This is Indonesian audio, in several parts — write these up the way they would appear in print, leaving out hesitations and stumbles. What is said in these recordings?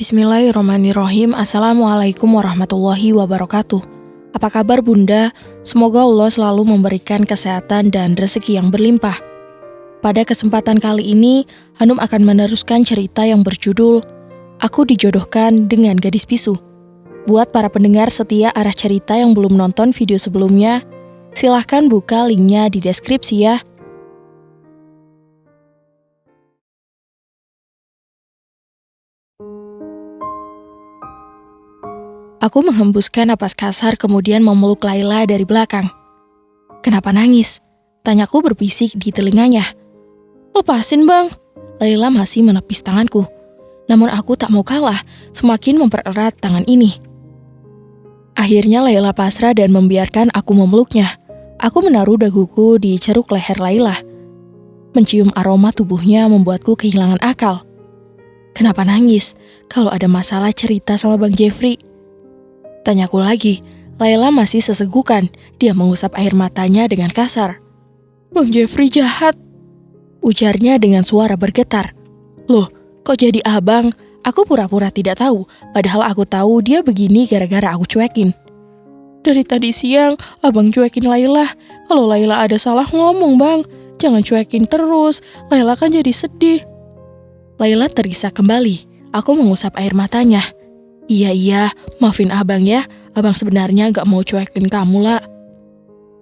Bismillahirrahmanirrahim. Assalamualaikum warahmatullahi wabarakatuh. Apa kabar Bunda? Semoga Allah selalu memberikan kesehatan dan rezeki yang berlimpah. Pada kesempatan kali ini, Hanum akan meneruskan cerita yang berjudul Aku Dijodohkan dengan Gadis Bisu. Buat para pendengar setia arah cerita yang belum nonton video sebelumnya, silahkan buka linknya di deskripsi ya. Aku menghembuskan napas kasar kemudian memeluk Laila dari belakang. "Kenapa nangis?" tanyaku berbisik di telinganya. "Lepasin bang." Laila masih menepis tanganku. Namun aku tak mau kalah, semakin mempererat tangan ini. Akhirnya Laila pasrah dan membiarkan aku memeluknya. Aku menaruh daguku di ceruk leher Laila. Mencium aroma tubuhnya membuatku kehilangan akal. "Kenapa nangis? Kalau ada masalah cerita sama Bang Jeffrey." Tanyaku lagi. Laila masih sesegukan. Dia mengusap air matanya dengan kasar. "Bang Jeffrey jahat," ujarnya dengan suara bergetar. "Loh, kok jadi abang?" Aku pura-pura tidak tahu, padahal aku tahu dia begini gara-gara aku cuekin. "Dari tadi siang, abang cuekin Laila. Kalau Laila ada salah ngomong bang, jangan cuekin terus, Laila kan jadi sedih." Laila terisak kembali. Aku mengusap air matanya. Iya, maafin abang ya. Abang sebenarnya gak mau cuekin kamu lah.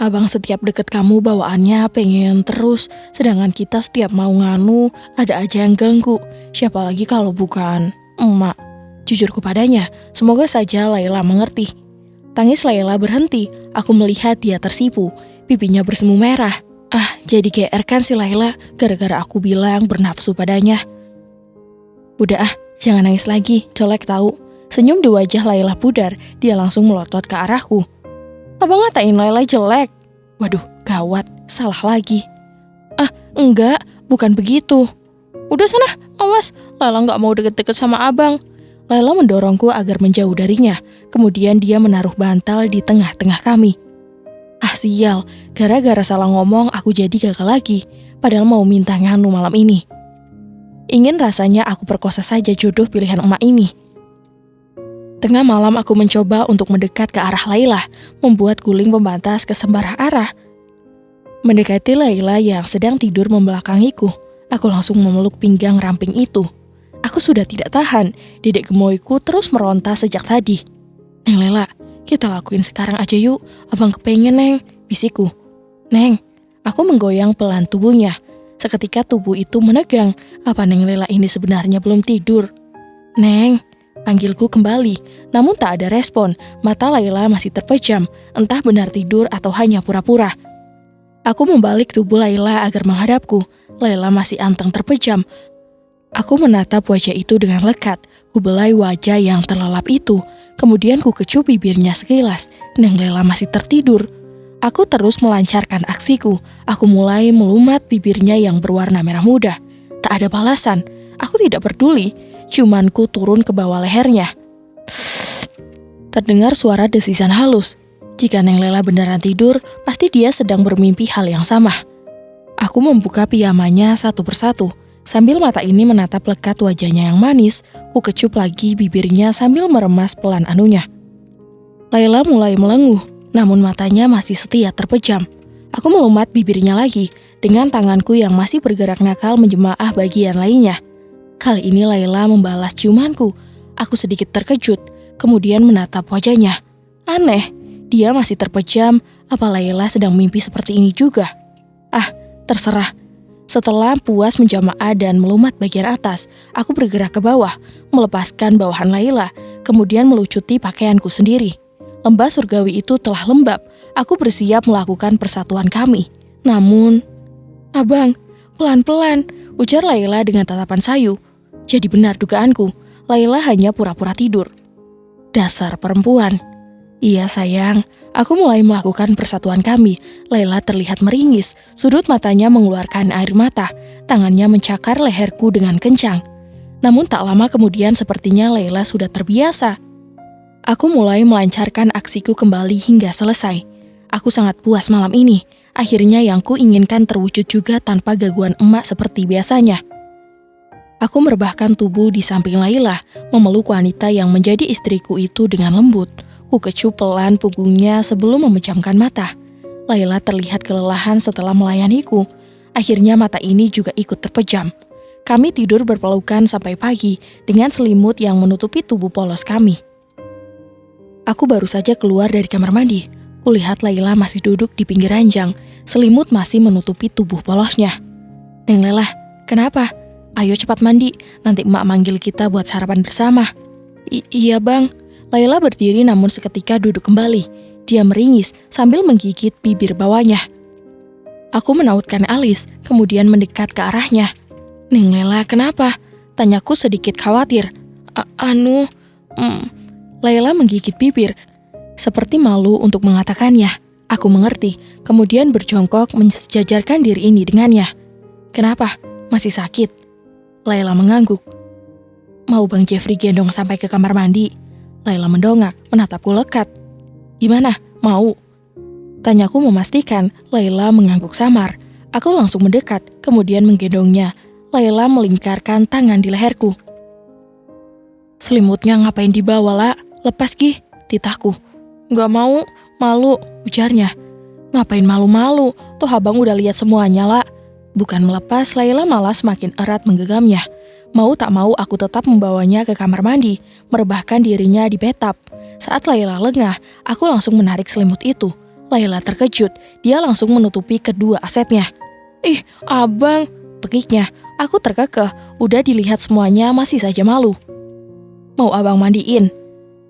Abang setiap deket kamu bawaannya pengen terus, sedangkan kita setiap mau nganu, ada aja yang ganggu. Siapa lagi kalau bukan emak. Jujurku padanya, semoga saja Laila mengerti. Tangis Laila berhenti, aku melihat dia tersipu, pipinya bersemu merah. Jadi GR kan si Laila, gara-gara aku bilang bernafsu padanya. "Udah jangan nangis lagi, colek tahu." Senyum di wajah Laila pudar, dia langsung melotot ke arahku. "Abang ngatain Laila jelek." Waduh, gawat, salah lagi. Enggak, bukan begitu." "Udah sana, awas, Laila gak mau deket-deket sama abang." Laila mendorongku agar menjauh darinya, kemudian dia menaruh bantal di tengah-tengah kami. Sial, gara-gara salah ngomong aku jadi gagal lagi, padahal mau minta nganu malam ini. Ingin rasanya aku perkosa saja jodoh pilihan emak ini. Tengah malam aku mencoba untuk mendekat ke arah Laila, membuat guling pembatas ke sembarang arah. Mendekati Laila yang sedang tidur membelakangiku, aku langsung memeluk pinggang ramping itu. Aku sudah tidak tahan, dedek gemoyku terus meronta sejak tadi. "Neng Laila, kita lakuin sekarang aja yuk, abang kepengen Neng," bisikku. "Neng," aku menggoyang pelan tubuhnya. Seketika tubuh itu menegang, apa Neng Laila ini sebenarnya belum tidur? "Neng," panggilku kembali, namun tak ada respon. Mata Laila masih terpejam, entah benar tidur atau hanya pura-pura. Aku membalik tubuh Laila agar menghadapku. Laila masih anteng terpejam. Aku menatap wajah itu dengan lekat. Ku belai wajah yang terlelap itu. Kemudian ku kecup bibirnya sekilas. Neng Laila masih tertidur. Aku terus melancarkan aksiku. Aku mulai melumat bibirnya yang berwarna merah muda. Tak ada balasan. Aku tidak peduli. Cuman ku turun ke bawah lehernya. Terdengar suara desisan halus. Jika Neng Laila beneran tidur, pasti dia sedang bermimpi hal yang sama. Aku membuka piyamanya satu persatu. Sambil mata ini menatap lekat wajahnya yang manis, ku kecup lagi bibirnya sambil meremas pelan anunya. Laila mulai melenguh, namun matanya masih setia terpejam. Aku melumat bibirnya lagi, dengan tanganku yang masih bergerak nakal menjemaah bagian lainnya. Kali ini Laila membalas ciumanku. Aku sedikit terkejut, kemudian menatap wajahnya. Aneh, dia masih terpejam. Apa Laila sedang mimpi seperti ini juga? Terserah. Setelah puas menjamaah dan melumat bagian atas, aku bergerak ke bawah, melepaskan bawahan Laila, kemudian melucuti pakaianku sendiri. Lembah surgawi itu telah lembab. Aku bersiap melakukan persatuan kami. Namun, "Abang, pelan-pelan," ujar Laila dengan tatapan sayu. Jadi benar dugaanku, Laila hanya pura-pura tidur. Dasar perempuan. Iya sayang, aku mulai melakukan persatuan kami. Laila terlihat meringis, sudut matanya mengeluarkan air mata, tangannya mencakar leherku dengan kencang. Namun tak lama kemudian sepertinya Laila sudah terbiasa. Aku mulai melancarkan aksiku kembali hingga selesai. Aku sangat puas malam ini. Akhirnya yang ku inginkan terwujud juga tanpa gangguan emak seperti biasanya. Aku merebahkan tubuh di samping Laila, memeluk wanita yang menjadi istriku itu dengan lembut. Ku kecup pelan punggungnya sebelum memejamkan mata. Laila terlihat kelelahan setelah melayaniku. Akhirnya mata ini juga ikut terpejam. Kami tidur berpelukan sampai pagi dengan selimut yang menutupi tubuh polos kami. Aku baru saja keluar dari kamar mandi. Kulihat Laila masih duduk di pinggir ranjang. Selimut masih menutupi tubuh polosnya. "Neng Lela, kenapa? Ayo cepat mandi, nanti emak manggil kita buat sarapan bersama." Iya bang." Laila berdiri namun seketika duduk kembali. Dia meringis sambil menggigit bibir bawahnya. Aku menautkan alis, kemudian mendekat ke arahnya. "Neng Lela, kenapa?" Tanyaku sedikit khawatir. Laila menggigit bibir, seperti malu untuk mengatakannya. Aku mengerti, kemudian berjongkok mensejajarkan diri ini dengannya. "Kenapa? Masih sakit?" Laila mengangguk. "Mau Bang Jeffrey gendong sampai ke kamar mandi?" Laila mendongak, menatapku lekat. "Gimana? Mau?" Tanyaku memastikan Laila mengangguk samar. Aku langsung mendekat, kemudian menggendongnya. Laila melingkarkan tangan di leherku. "Selimutnya ngapain dibawa, La? Lepas Gih," titahku. "Gak mau, malu," ujarnya. "Ngapain malu-malu? Toh abang udah lihat semuanya, La." Bukan melepas, Laila malah semakin erat menggenggamnya. Mau tak mau aku tetap membawanya ke kamar mandi, merebahkan dirinya di bathtub. Saat Laila lengah, aku langsung menarik selimut itu. Laila terkejut, dia langsung menutupi kedua asetnya. "Ih, abang," pekiknya. Aku terkekeh, udah dilihat semuanya masih saja malu. "Mau abang mandiin?"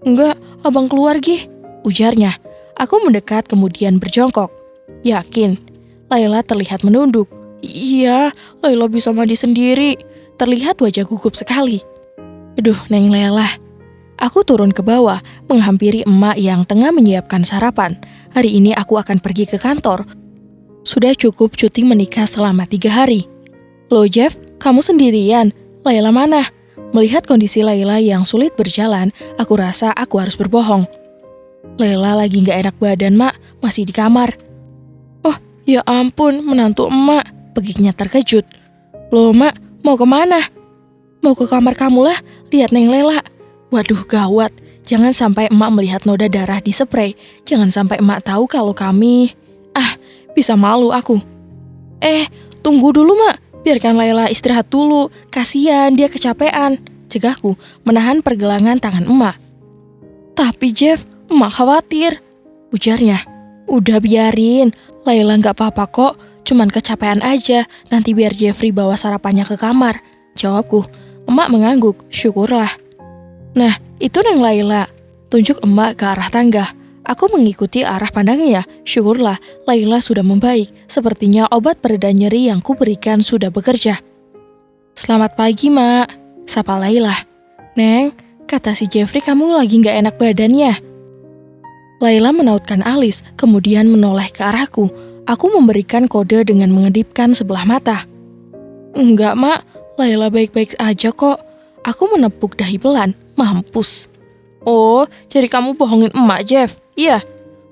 "Enggak, abang keluar Gih," ujarnya. Aku mendekat kemudian berjongkok. "Yakin?" Laila terlihat menunduk. "Iya, Laila bisa mandi sendiri." Terlihat wajah gugup sekali. "Aduh, Neng Lela." Aku turun ke bawah, menghampiri emak yang tengah menyiapkan sarapan. Hari ini aku akan pergi ke kantor. Sudah cukup cuti menikah selama 3 hari. "Loh Jeff, kamu sendirian? Laila mana?" Melihat kondisi Laila yang sulit berjalan, aku rasa aku harus berbohong. "Laila lagi gak enak badan, Mak. Masih di kamar." "Oh, ya ampun, menantu emak," pegiknya terkejut. "Loh, Mak, mau kemana?" "Mau ke kamar kamu lah, lihat Neng Lela." Waduh, gawat. Jangan sampai emak melihat noda darah di spray. Jangan sampai emak tahu kalau kami... bisa malu aku. Tunggu dulu, Mak. Biarkan Laila istirahat dulu. Kasian, dia kecapean," cegahku, menahan pergelangan tangan emak. "Tapi Jeff, emak khawatir," ujarnya. "Udah biarin, Laila gak apa-apa kok. Cuman kecapean aja, nanti biar Jeffrey bawa sarapannya ke kamar," jawabku. Emak mengangguk, "Syukurlah." "Nah, itu Neng Laila," tunjuk emak ke arah tangga. Aku mengikuti arah pandangnya. Syukurlah, Laila sudah membaik. Sepertinya obat pereda nyeri yang kuberikan sudah bekerja. "Selamat pagi, Mak," sapa Laila. "Neng, kata si Jeffrey kamu lagi gak enak badannya." Laila menautkan alis, kemudian menoleh ke arahku. Aku memberikan kode dengan mengedipkan sebelah mata. "Enggak, Mak. Laila baik-baik aja kok." Aku menepuk dahi pelan. Mampus. "Oh, jadi kamu bohongin emak, Jeff? Iya."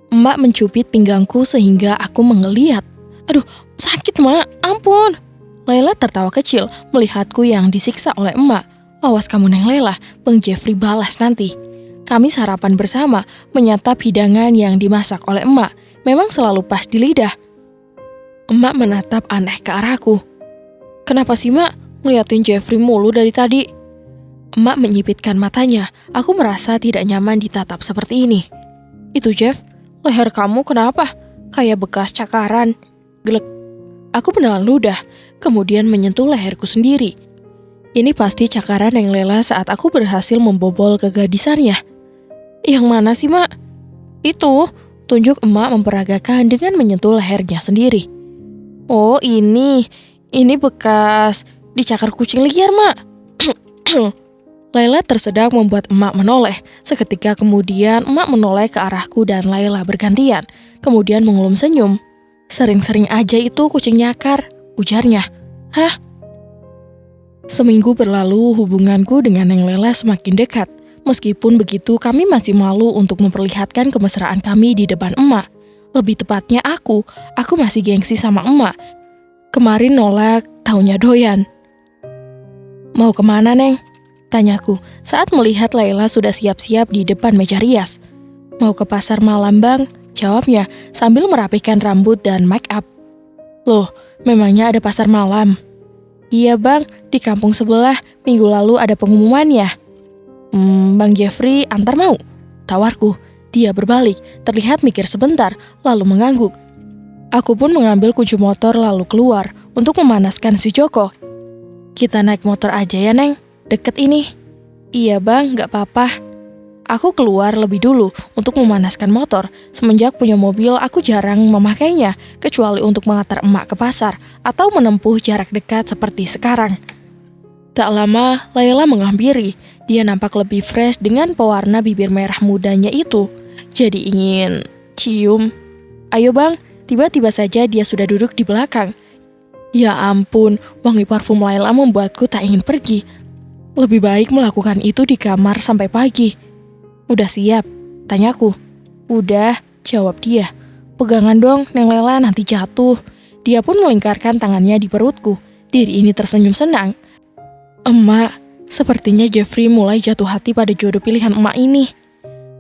Emak mencubit pinggangku sehingga aku menggeliat. "Aduh, sakit, Mak. Ampun." Laila tertawa kecil melihatku yang disiksa oleh emak. "Awas kamu, Neng Lela, Bang Jeffrey balas nanti." Kami sarapan bersama, menyantap hidangan yang dimasak oleh emak. Memang selalu pas di lidah. Emak menatap aneh ke arahku. "Kenapa sih, Mak? Ngeliatin Jeffrey mulu dari tadi?" Emak menyipitkan matanya. Aku merasa tidak nyaman ditatap seperti ini. "Itu Jeff, leher kamu kenapa? Kayak bekas cakaran." Gelek. Aku menelan ludah, kemudian menyentuh leherku sendiri. Ini pasti cakaran yang Lela saat aku berhasil membobol kegadisannya. "Yang mana sih, Mak?" "Itu," tunjuk emak memperagakan dengan menyentuh lehernya sendiri. "Oh, ini bekas dicakar kucing liar, Mak." Laila tersedak membuat emak menoleh. Seketika kemudian emak menoleh ke arahku dan Laila bergantian. Kemudian mengulum senyum. "Sering-sering aja itu kucing nyakar," ujarnya. "Hah?" Seminggu berlalu, hubunganku dengan Neng Lela semakin dekat. Meskipun begitu, kami masih malu untuk memperlihatkan kemesraan kami di depan emak. Lebih tepatnya aku masih gengsi sama emak. Kemarin nolak, taunya doyan. Mau kemana, Neng? Tanyaku saat melihat Laila sudah siap-siap di depan meja rias. Mau ke pasar malam, Bang, jawabnya sambil merapikan rambut dan make up. Loh, memangnya ada pasar malam? Iya, Bang, di kampung sebelah minggu lalu ada pengumumannya. Bang Jeffrey antar mau? Tawarku. Dia berbalik, terlihat mikir sebentar, lalu mengangguk. Aku pun mengambil kunci motor lalu keluar untuk memanaskan si Joko. Kita naik motor aja ya, Neng. Deket ini. Iya, Bang, gak apa-apa. Aku keluar lebih dulu untuk memanaskan motor. Semenjak punya mobil, aku jarang memakainya, kecuali untuk mengantar emak ke pasar atau menempuh jarak dekat seperti sekarang. Tak lama, Laila menghampiri. Dia nampak lebih fresh dengan pewarna bibir merah mudanya itu. Jadi ingin cium. Ayo, Bang. Tiba-tiba saja dia sudah duduk di belakang. Ya ampun, wangi parfum Laila membuatku tak ingin pergi. Lebih baik melakukan itu di kamar sampai pagi. Udah siap? Tanyaku. Udah, jawab dia. Pegangan dong, Neng Lela, nanti jatuh. Dia pun melingkarkan tangannya di perutku. Diri ini tersenyum senang. Emak, sepertinya Jeffrey mulai jatuh hati pada jodoh pilihan emak ini.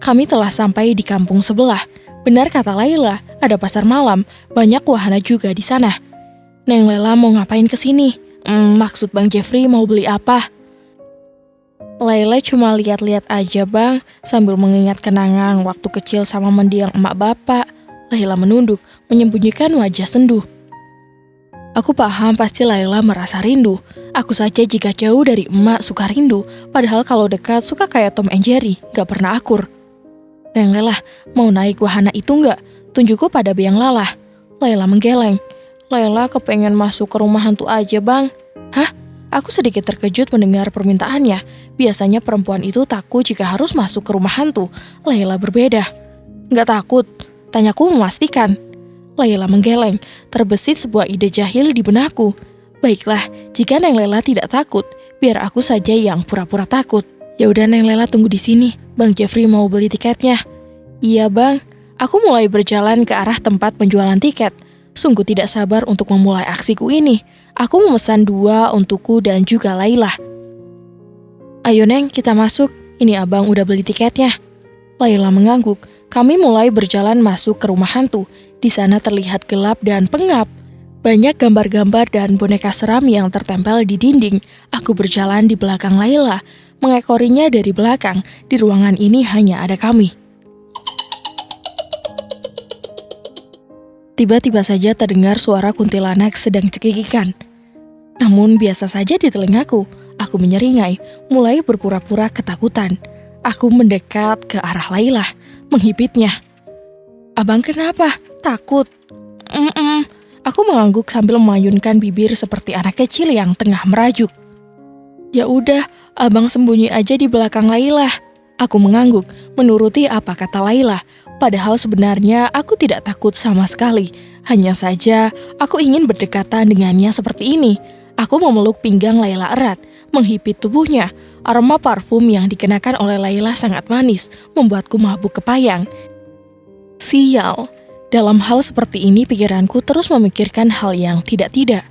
Kami telah sampai di kampung sebelah. Benar kata Laila, ada pasar malam, banyak wahana juga di sana. Neng Lela mau ngapain kesini? Maksud Bang Jeffrey mau beli apa? Laila cuma lihat-lihat aja, Bang, sambil mengingat kenangan waktu kecil sama mendiang emak bapak. Laila menunduk, menyembunyikan wajah sendu. Aku paham pasti Laila merasa rindu. Aku saja jika jauh dari emak suka rindu, padahal kalau dekat suka kayak Tom and Jerry, gak pernah akur. Neng Lela, mau naik wahana itu nggak? Tunjukku pada biang lalah. Laila menggeleng. Laila kepengen masuk ke rumah hantu aja, Bang. Hah? Aku sedikit terkejut mendengar permintaannya. Biasanya perempuan itu takut jika harus masuk ke rumah hantu. Laila berbeda. Nggak takut? Tanyaku memastikan. Laila menggeleng. Terbesit sebuah ide jahil di benakku. Baiklah, jika Neng Lela tidak takut, biar aku saja yang pura-pura takut. Ya udah, Neng Lela tunggu di sini. Bang Jeffrey mau beli tiketnya. Iya, Bang. Aku mulai berjalan ke arah tempat penjualan tiket. Sungguh tidak sabar untuk memulai aksiku ini. Aku memesan 2 untukku dan juga Laila. Ayo, Neng, kita masuk. Ini Abang udah beli tiketnya. Laila mengangguk. Kami mulai berjalan masuk ke rumah hantu. Di sana terlihat gelap dan pengap. Banyak gambar-gambar dan boneka seram yang tertempel di dinding. Aku berjalan di belakang Laila, mengekorinya dari belakang. Di ruangan ini hanya ada kami. Tiba-tiba saja terdengar suara kuntilanak sedang cekikikan. Namun biasa saja di telingaku. Aku menyeringai, mulai berpura-pura ketakutan. Aku mendekat ke arah Laila, menghipitnya. Abang kenapa? Takut? Aku mengangguk sambil memayunkan bibir seperti anak kecil yang tengah merajuk. Ya udah, Abang sembunyi aja di belakang Laila. Aku mengangguk, menuruti apa kata Laila. Padahal sebenarnya aku tidak takut sama sekali. Hanya saja aku ingin berdekatan dengannya seperti ini. Aku memeluk pinggang Laila erat, menghipit tubuhnya. Aroma parfum yang dikenakan oleh Laila sangat manis, membuatku mabuk kepayang. Sial, dalam hal seperti ini pikiranku terus memikirkan hal yang tidak-tidak.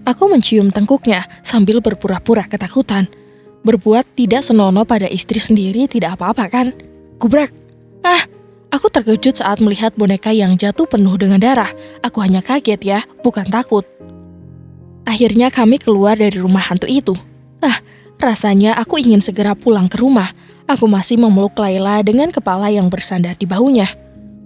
Aku mencium tengkuknya sambil berpura-pura ketakutan. Berbuat tidak senonoh pada istri sendiri tidak apa-apa kan? Gubrak. Aku terkejut saat melihat boneka yang jatuh penuh dengan darah. Aku hanya kaget ya, bukan takut. Akhirnya kami keluar dari rumah hantu itu. Rasanya aku ingin segera pulang ke rumah. Aku masih memeluk Laila dengan kepala yang bersandar di bahunya.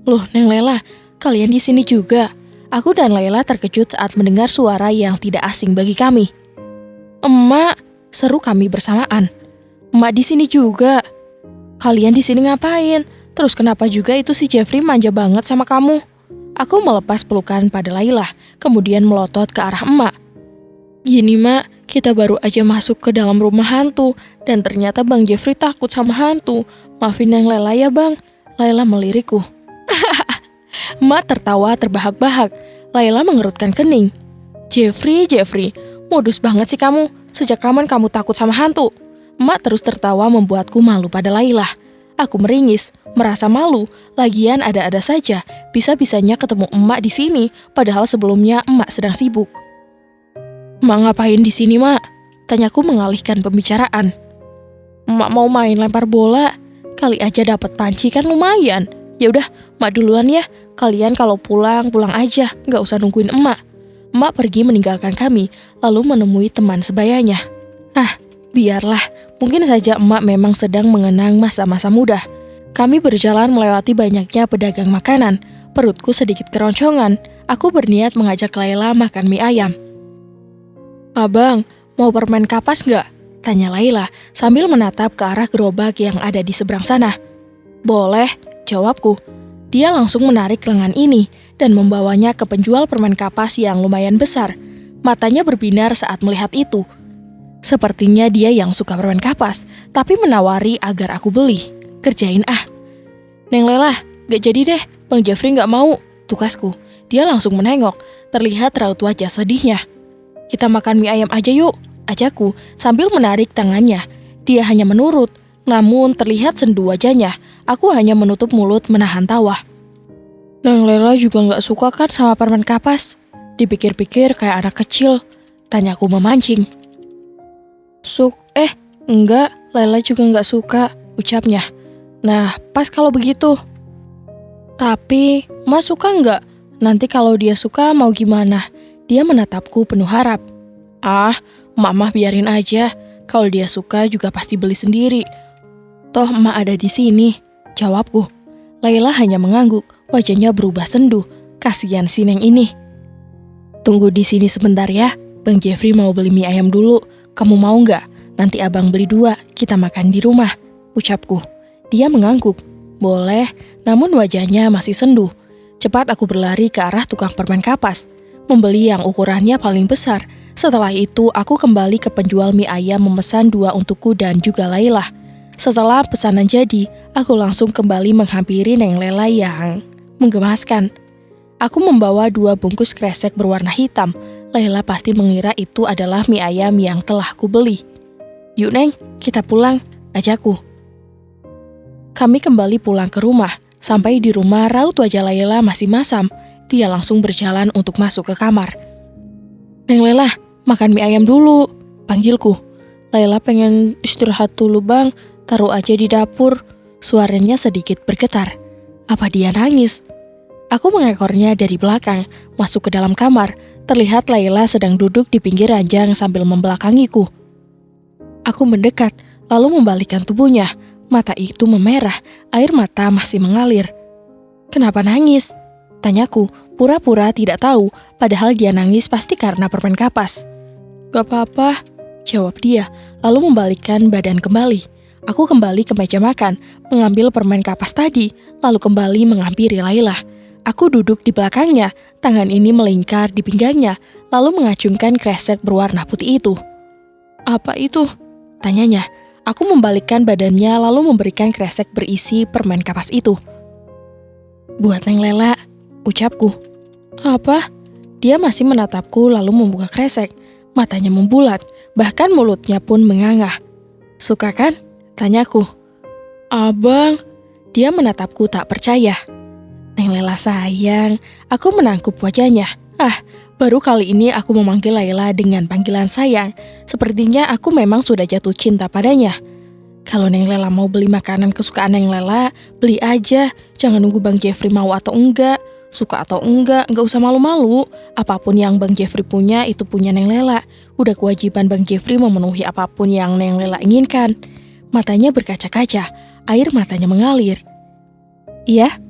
Loh, Neng Lela, kalian di sini juga? Aku dan Laila terkejut saat mendengar suara yang tidak asing bagi kami. Emak, seru kami bersamaan. Emak di sini juga. Kalian di sini ngapain? Terus kenapa juga itu si Jeffrey manja banget sama kamu? Aku melepas pelukan pada Laila, kemudian melotot ke arah emak. Gini, Mak, kita baru aja masuk ke dalam rumah hantu, dan ternyata Bang Jeffrey takut sama hantu. Maafin Neng Lela ya, Bang. Laila melirikku. Emak tertawa terbahak-bahak. Laila mengerutkan kening. Jeffrey, modus banget sih kamu. Sejak kapan kamu takut sama hantu? Emak terus tertawa membuatku malu pada Laila. Aku meringis, merasa malu. Lagian ada-ada saja, bisa-bisanya ketemu emak di sini, padahal sebelumnya emak sedang sibuk. "Mak ngapain di sini, Mak?" Tanyaku mengalihkan pembicaraan. "Mak mau main lempar bola. Kali aja dapat panci kan lumayan. Ya udah, Mak duluan ya. Kalian kalau pulang aja, nggak usah nungguin emak." Emak pergi meninggalkan kami, lalu menemui teman sebayanya. Biarlah, mungkin saja emak memang sedang mengenang masa-masa muda. Kami berjalan melewati banyaknya pedagang makanan. Perutku sedikit keroncongan. Aku berniat mengajak Laila makan mie ayam. "Abang, mau permen kapas nggak?" tanya Laila sambil menatap ke arah gerobak yang ada di seberang sana. "Boleh," jawabku. Dia langsung menarik lengan ini dan membawanya ke penjual permen kapas yang lumayan besar. Matanya berbinar saat melihat itu. Sepertinya dia yang suka permen kapas, tapi menawari agar aku beli. "Kerjain ah." "Neng Lela, gak jadi deh, Bang Jeffrey gak mau," tukasku. Dia langsung menengok, terlihat raut wajah sedihnya. "Kita makan mie ayam aja yuk," ajakku sambil menarik tangannya. Dia hanya menurut, namun terlihat sendu wajahnya. Aku hanya menutup mulut menahan tawa. "Neng Lela juga gak suka kan sama permen kapas?" Dipikir-pikir kayak anak kecil, tanyaku memancing. Enggak, Lela juga nggak suka," ucapnya. "Nah, pas kalau begitu." "Tapi, Mas suka nggak? Nanti kalau dia suka mau gimana?" Dia menatapku penuh harap. Mama biarin aja. Kalau dia suka juga pasti beli sendiri. Toh emak ada di sini," jawabku. Laila hanya mengangguk, wajahnya berubah sendu. Kasihan si Neng ini. "Tunggu di sini sebentar ya, Bang Jeffrey mau beli mie ayam dulu. Kamu mau nggak? Nanti abang beli 2, kita makan di rumah," ucapku. Dia mengangguk. Boleh, namun wajahnya masih sendu. Cepat aku berlari ke arah tukang permen kapas, membeli yang ukurannya paling besar. Setelah itu, aku kembali ke penjual mie ayam memesan 2 untukku dan juga Laila. Setelah pesanan jadi, aku langsung kembali menghampiri Neng Lela yang menggemaskan. Aku membawa 2 bungkus kresek berwarna hitam. Laila pasti mengira itu adalah mie ayam yang telah kubeli. "Yuk Neng, kita pulang," ajakku. Kami kembali pulang ke rumah. Sampai di rumah, raut wajah Laila masih masam. Dia langsung berjalan untuk masuk ke kamar. "Neng Lela, makan mie ayam dulu," panggilku. "Laila pengen istirahat dulu bang, taruh aja di dapur." Suaranya sedikit bergetar. Apa dia nangis? Aku mengekornya dari belakang, masuk ke dalam kamar. Terlihat Laila sedang duduk di pinggir ranjang sambil membelakangiku. Aku mendekat, lalu membalikkan tubuhnya. Mata itu memerah, air mata masih mengalir. "Kenapa nangis?" tanyaku, pura-pura tidak tahu, padahal dia nangis pasti karena permen kapas. "Gak apa-apa," jawab dia, lalu membalikkan badan kembali. Aku kembali ke meja makan, mengambil permen kapas tadi, lalu kembali menghampiri Laila. Aku duduk di belakangnya, tangan ini melingkar di pinggangnya, lalu mengacungkan kresek berwarna putih itu. "Apa itu?" tanyanya. Aku membalikkan badannya lalu memberikan kresek berisi permen kapas itu. "Buat Neng Lela," ucapku. "Apa?" Dia masih menatapku lalu membuka kresek. Matanya membulat, bahkan mulutnya pun mengangah. "Suka kan?" tanyaku. "Abang." Dia menatapku tak percaya. "Neng Lela sayang," aku menangkup wajahnya. Baru kali ini aku memanggil Laila dengan panggilan sayang. Sepertinya aku memang sudah jatuh cinta padanya. "Kalau Neng Lela mau beli makanan kesukaan Neng Lela, beli aja. Jangan nunggu Bang Jeffrey mau atau enggak. Suka atau enggak usah malu-malu. Apapun yang Bang Jeffrey punya, itu punya Neng Lela. Udah kewajiban Bang Jeffrey memenuhi apapun yang Neng Lela inginkan." Matanya berkaca-kaca, air matanya mengalir. "Iya?"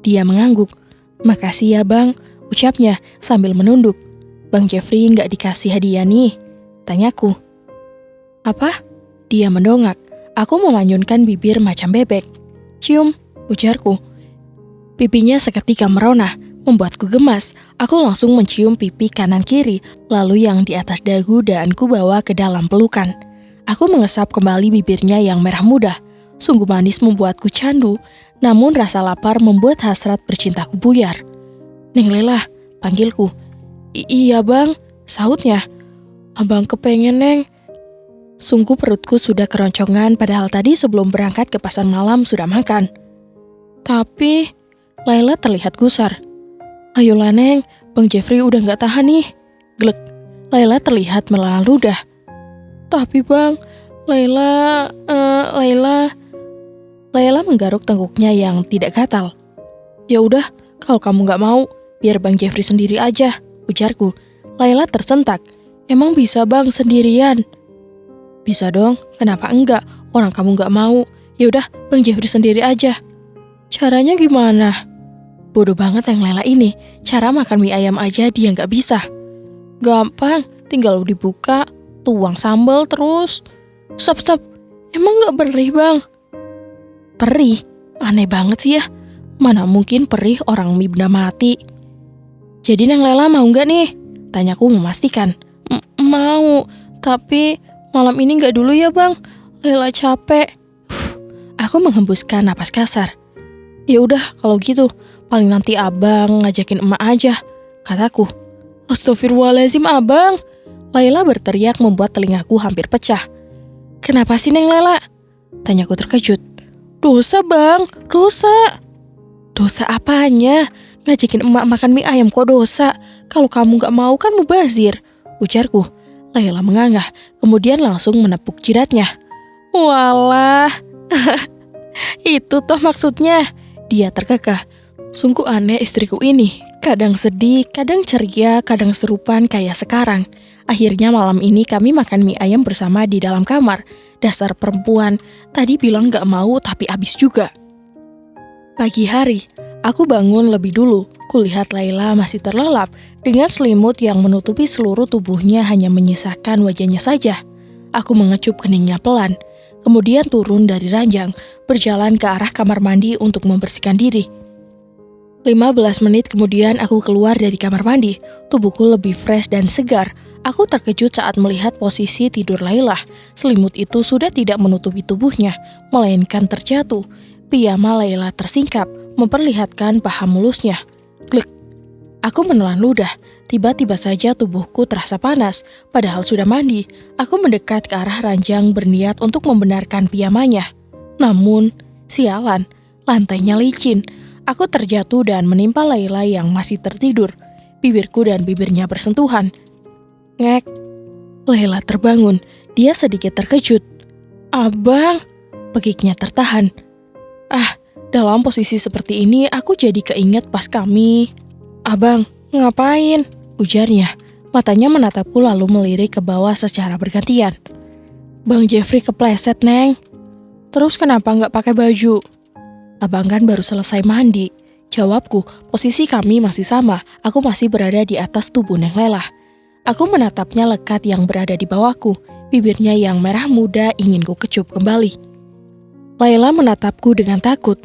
Dia mengangguk. "Makasih ya Bang," ucapnya sambil menunduk. "Bang Jeffrey nggak dikasih hadiah nih?" tanyaku. "Apa?" Dia mendongak. Aku memanyunkan bibir macam bebek. "Cium," ujarku. Pipinya seketika merona, membuatku gemas. Aku langsung mencium pipi kanan kiri, lalu yang di atas dagu dan kubawa ke dalam pelukan. Aku mengesap kembali bibirnya yang merah muda. Sungguh manis membuatku candu, namun rasa lapar membuat hasrat bercintaku buyar. "Neng Lela," panggilku. Iya bang," sahutnya. "Abang kepengen Neng." Sungguh perutku sudah keroncongan padahal tadi sebelum berangkat ke pasar malam sudah makan. "Tapi," Laila terlihat gusar. "Ayolah Neng, Bang Jeffrey udah gak tahan nih." Glek. Laila terlihat menelan ludah. Tapi bang, Laila menggaruk tengkuknya yang tidak gatal. Ya udah, kalau kamu nggak mau, biar Bang Jeffrey sendiri aja, ujarku. Laila tersentak. Emang bisa bang sendirian? Bisa dong, kenapa enggak? Orang kamu nggak mau. Ya udah, Bang Jeffrey sendiri aja. Caranya gimana? Bodoh banget yang Laila ini. Cara makan mie ayam aja dia nggak bisa. Gampang, tinggal dibuka, tuang sambal terus. Stop. Emang nggak perih bang? Perih? Aneh banget sih ya. Mana mungkin perih orang mie benda mati. Jadi Neng Lela mau nggak nih? Tanyaku memastikan. Mau, tapi malam ini nggak dulu ya bang. Lela capek. Aku menghembuskan napas kasar. Ya udah kalau gitu, paling nanti abang ngajakin emak aja, kataku. Astagfirullahaladzim abang. Laila berteriak membuat telingaku hampir pecah. Kenapa sih Neng Lela? Tanyaku terkejut. Dosa bang, dosa. Dosa apanya? Ngajakin emak makan mie ayam kok dosa? Kalau kamu gak mau kan mubazir, ujarku. Laila mengangah, kemudian langsung menepuk jidatnya. Walah, itu toh maksudnya. Dia terkekeh. Sungguh aneh istriku ini. Kadang sedih, kadang ceria, kadang serupan kayak sekarang. Akhirnya malam ini kami makan mie ayam bersama di dalam kamar. Dasar perempuan, tadi bilang gak mau tapi abis juga. Pagi hari, aku bangun lebih dulu. Kulihat Laila masih terlelap dengan selimut yang menutupi seluruh tubuhnya hanya menyisakan wajahnya saja. Aku mengecup keningnya pelan, kemudian turun dari ranjang, berjalan ke arah kamar mandi untuk membersihkan diri. 15 menit kemudian aku keluar dari kamar mandi. Tubuhku lebih fresh dan segar. Aku terkejut saat melihat posisi tidur Laila. Selimut itu sudah tidak menutupi tubuhnya, melainkan terjatuh. Piyama Laila tersingkap, memperlihatkan paha mulusnya. Glek. Aku menelan ludah. Tiba-tiba saja tubuhku terasa panas, padahal sudah mandi. Aku mendekat ke arah ranjang berniat untuk membenarkan piyamanya. Namun, sialan, lantainya licin. Aku terjatuh dan menimpa Laila yang masih tertidur. Bibirku dan bibirnya bersentuhan. Ngek. Laila terbangun. Dia sedikit terkejut. Abang, pekiknya tertahan. Dalam posisi seperti ini aku jadi keinget pas kami. Abang, ngapain? Ujarnya. Matanya menatapku lalu melirik ke bawah secara bergantian. Bang Jeffrey kepleset, Neng. Terus kenapa nggak pakai baju? Abang kan baru selesai mandi. Jawabku, posisi kami masih sama. Aku masih berada di atas tubuh Neng Lela. Aku menatapnya lekat yang berada di bawahku. Bibirnya yang merah muda ingin ku kecup kembali. Laila menatapku dengan takut.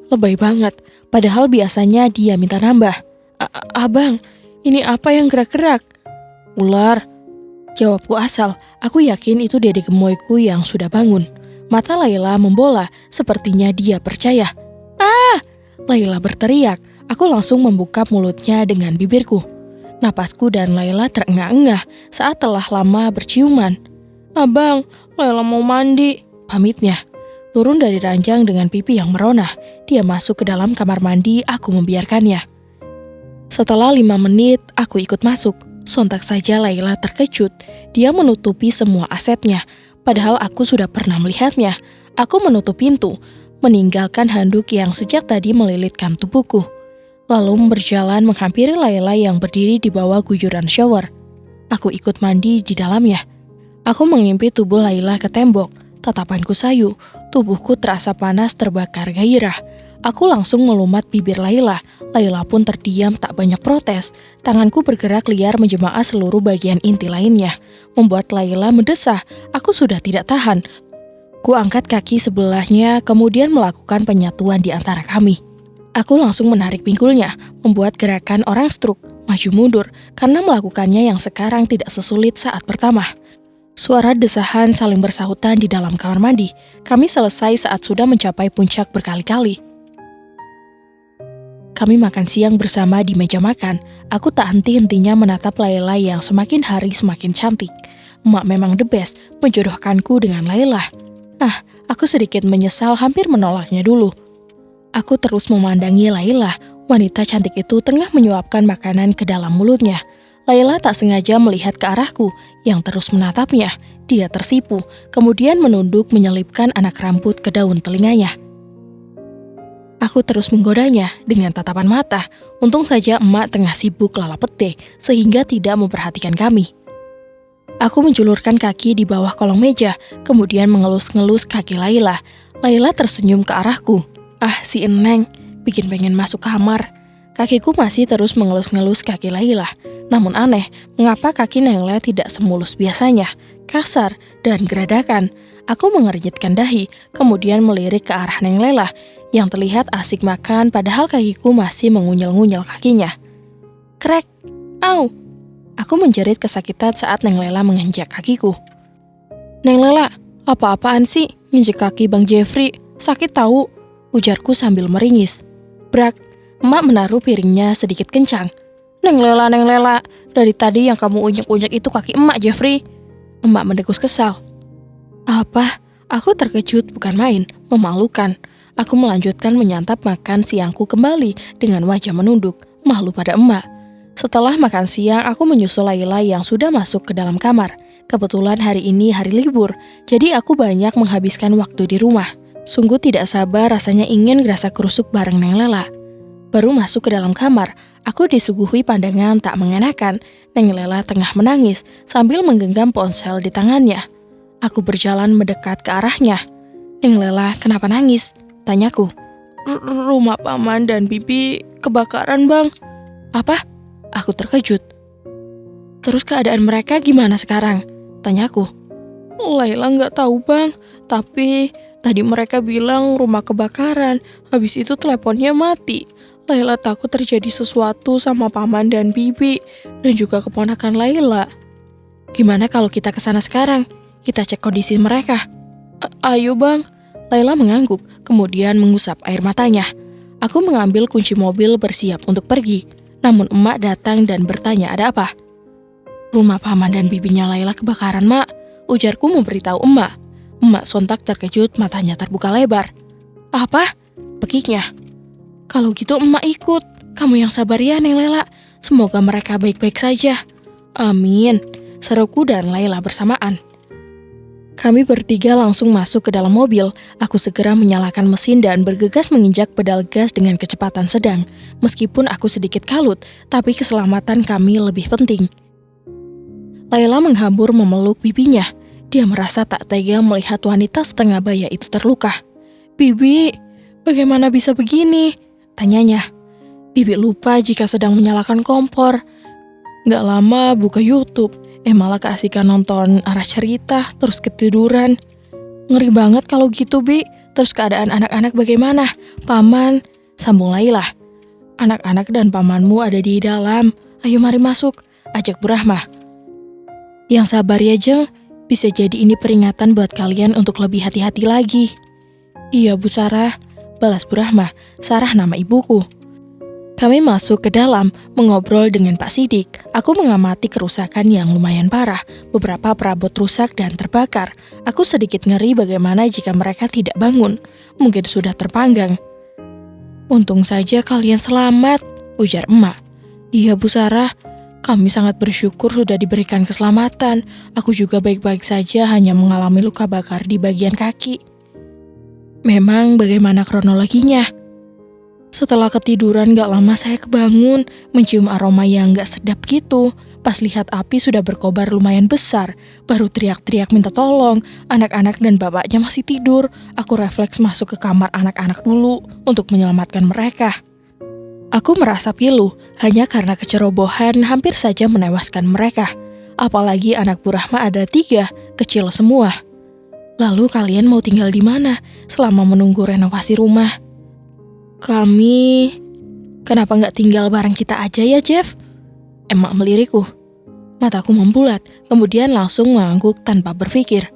Lebay banget. Padahal biasanya dia minta nambah. Abang, ini apa yang gerak-gerak? Ular. Jawabku asal. Aku yakin itu dede gemoyku yang sudah bangun. Mata Laila membola, sepertinya dia percaya. Laila berteriak. Aku langsung membuka mulutnya dengan bibirku. Napasku dan Laila terengah-engah saat telah lama berciuman. Abang, Laila mau mandi, pamitnya. Turun dari ranjang dengan pipi yang meronah. Dia masuk ke dalam kamar mandi, aku membiarkannya. Setelah 5 menit, aku ikut masuk. Sontak saja Laila terkejut. Dia menutupi semua asetnya. Padahal aku sudah pernah melihatnya. Aku menutup pintu, meninggalkan handuk yang sejak tadi melilitkan tubuhku. Lalu berjalan menghampiri Laila yang berdiri di bawah gujuran shower. Aku ikut mandi di dalamnya. Aku mengimpi tubuh Laila ke tembok. Tatapanku sayu, tubuhku terasa panas terbakar gairah. Aku langsung melumat bibir Laila. Laila pun terdiam tak banyak protes. Tanganku bergerak liar menjemaah seluruh bagian inti lainnya. Membuat Laila mendesah, aku sudah tidak tahan. Ku angkat kaki sebelahnya, kemudian melakukan penyatuan di antara kami. Aku langsung menarik pinggulnya, membuat gerakan orang stroke, maju mundur, karena melakukannya yang sekarang tidak sesulit saat pertama. Suara desahan saling bersahutan di dalam kamar mandi. Kami selesai saat sudah mencapai puncak berkali-kali. Kami makan siang bersama di meja makan. Aku tak henti-hentinya menatap Laila yang semakin hari semakin cantik. Emak memang the best, menjodohkanku dengan Laila. Aku sedikit menyesal hampir menolaknya dulu. Aku terus memandangi Laila. Wanita cantik itu tengah menyuapkan makanan ke dalam mulutnya. Laila tak sengaja melihat ke arahku yang terus menatapnya. Dia tersipu, kemudian menunduk menyelipkan anak rambut ke daun telinganya. Aku terus menggodanya dengan tatapan mata. Untung saja emak tengah sibuk lalap pete sehingga tidak memperhatikan kami. Aku menjulurkan kaki di bawah kolong meja, kemudian mengelus-ngelus kaki Laila. Laila tersenyum ke arahku. Ah, si Eneng, bikin pengen masuk kamar. Kakiku masih terus mengelus-ngelus kaki Laila. Namun aneh, mengapa kaki Nengla tidak semulus biasanya, kasar dan geradakan. Aku mengernyitkan dahi, kemudian melirik ke arah Nenglela yang terlihat asik makan padahal kakiku masih mengunyel-ngunyel kakinya. Krek! Au! Aku menjerit kesakitan saat Nenglela menginjak kakiku. Nenglela, apa-apaan sih nginjek kaki Bang Jeffrey? Sakit tahu, ujarku sambil meringis. Brak! Emak menaruh piringnya sedikit kencang. Nenglela, dari tadi yang kamu unyek-unyek itu kaki emak, Jeffrey. Emak mendegus kesal. Apa? Aku terkejut bukan main, memalukan. Aku melanjutkan menyantap makan siangku kembali dengan wajah menunduk, malu pada emak. Setelah makan siang, aku menyusul Laila yang sudah masuk ke dalam kamar. Kebetulan hari ini hari libur, jadi aku banyak menghabiskan waktu di rumah. Sungguh tidak sabar rasanya ingin gerasa kerusuk bareng Nenglela. Baru masuk ke dalam kamar, aku disuguhi pandangan tak mengenakan. Nenglela tengah menangis sambil menggenggam ponsel di tangannya. Aku berjalan mendekat ke arahnya. Nenglela, kenapa nangis? Tanyaku. Rumah paman dan bibi kebakaran, Bang. Apa? Aku terkejut. Terus keadaan mereka gimana sekarang? Tanyaku. Laila nggak tahu, Bang. Tapi tadi mereka bilang rumah kebakaran. Habis itu teleponnya mati. Laila takut terjadi sesuatu sama paman dan bibi, dan juga keponakan Laila. Gimana kalau kita ke sana sekarang? Kita cek kondisi mereka. Ayo Bang. Laila mengangguk, kemudian mengusap air matanya. Aku mengambil kunci mobil bersiap untuk pergi. Namun emak datang dan bertanya ada apa. Rumah paman dan bibinya Laila kebakaran, Mak. Ujarku memberitahu emak. Emak sontak terkejut, matanya terbuka lebar. Apa? Bekiknya. Kalau gitu emak ikut. Kamu yang sabar ya, Neng Lela. Semoga mereka baik-baik saja. Amin. Seruku dan Laila bersamaan. Kami bertiga langsung masuk ke dalam mobil. Aku segera menyalakan mesin dan bergegas menginjak pedal gas dengan kecepatan sedang. Meskipun aku sedikit kalut, tapi keselamatan kami lebih penting. Laila menghambur memeluk bibinya. Dia merasa tak tega melihat wanita setengah baya itu terluka. Bibi, bagaimana bisa begini? Tanyanya. Bibi lupa jika sedang menyalakan kompor. Gak lama buka YouTube, malah keasikan nonton arah cerita, terus ketiduran. Ngeri banget kalau gitu, Bi. Terus keadaan anak-anak bagaimana? Paman, sambung Laila. Anak-anak dan pamanmu ada di dalam. Ayo mari masuk, ajak Bu Rahmah. Yang sabar ya, Jeng. Bisa jadi ini peringatan buat kalian untuk lebih hati-hati lagi. Iya, Bu Sarah. Balas Bu Rahmah, Sarah nama ibuku. Kami masuk ke dalam, mengobrol dengan Pak Sidik. Aku mengamati kerusakan yang lumayan parah. Beberapa perabot rusak dan terbakar. Aku sedikit ngeri bagaimana jika mereka tidak bangun. Mungkin sudah terpanggang. Untung saja kalian selamat, ujar emak. Iya Bu Sarah, kami sangat bersyukur sudah diberikan keselamatan. Aku juga baik-baik saja, hanya mengalami luka bakar di bagian kaki. Memang bagaimana kronologinya? Setelah ketiduran gak lama saya kebangun, mencium aroma yang gak sedap gitu. Pas lihat api sudah berkobar lumayan besar, baru teriak-teriak minta tolong. Anak-anak dan bapaknya masih tidur. Aku refleks masuk ke kamar anak-anak dulu untuk menyelamatkan mereka. Aku merasa pilu, hanya karena kecerobohan hampir saja menewaskan mereka. Apalagi anak Bu Rahma ada 3, kecil semua. Lalu kalian mau tinggal di mana selama menunggu renovasi rumah? Kami... Kenapa nggak tinggal bareng kita aja ya, Jeff? Emak melirikku. Mataku membulat, kemudian langsung mengangguk tanpa berpikir.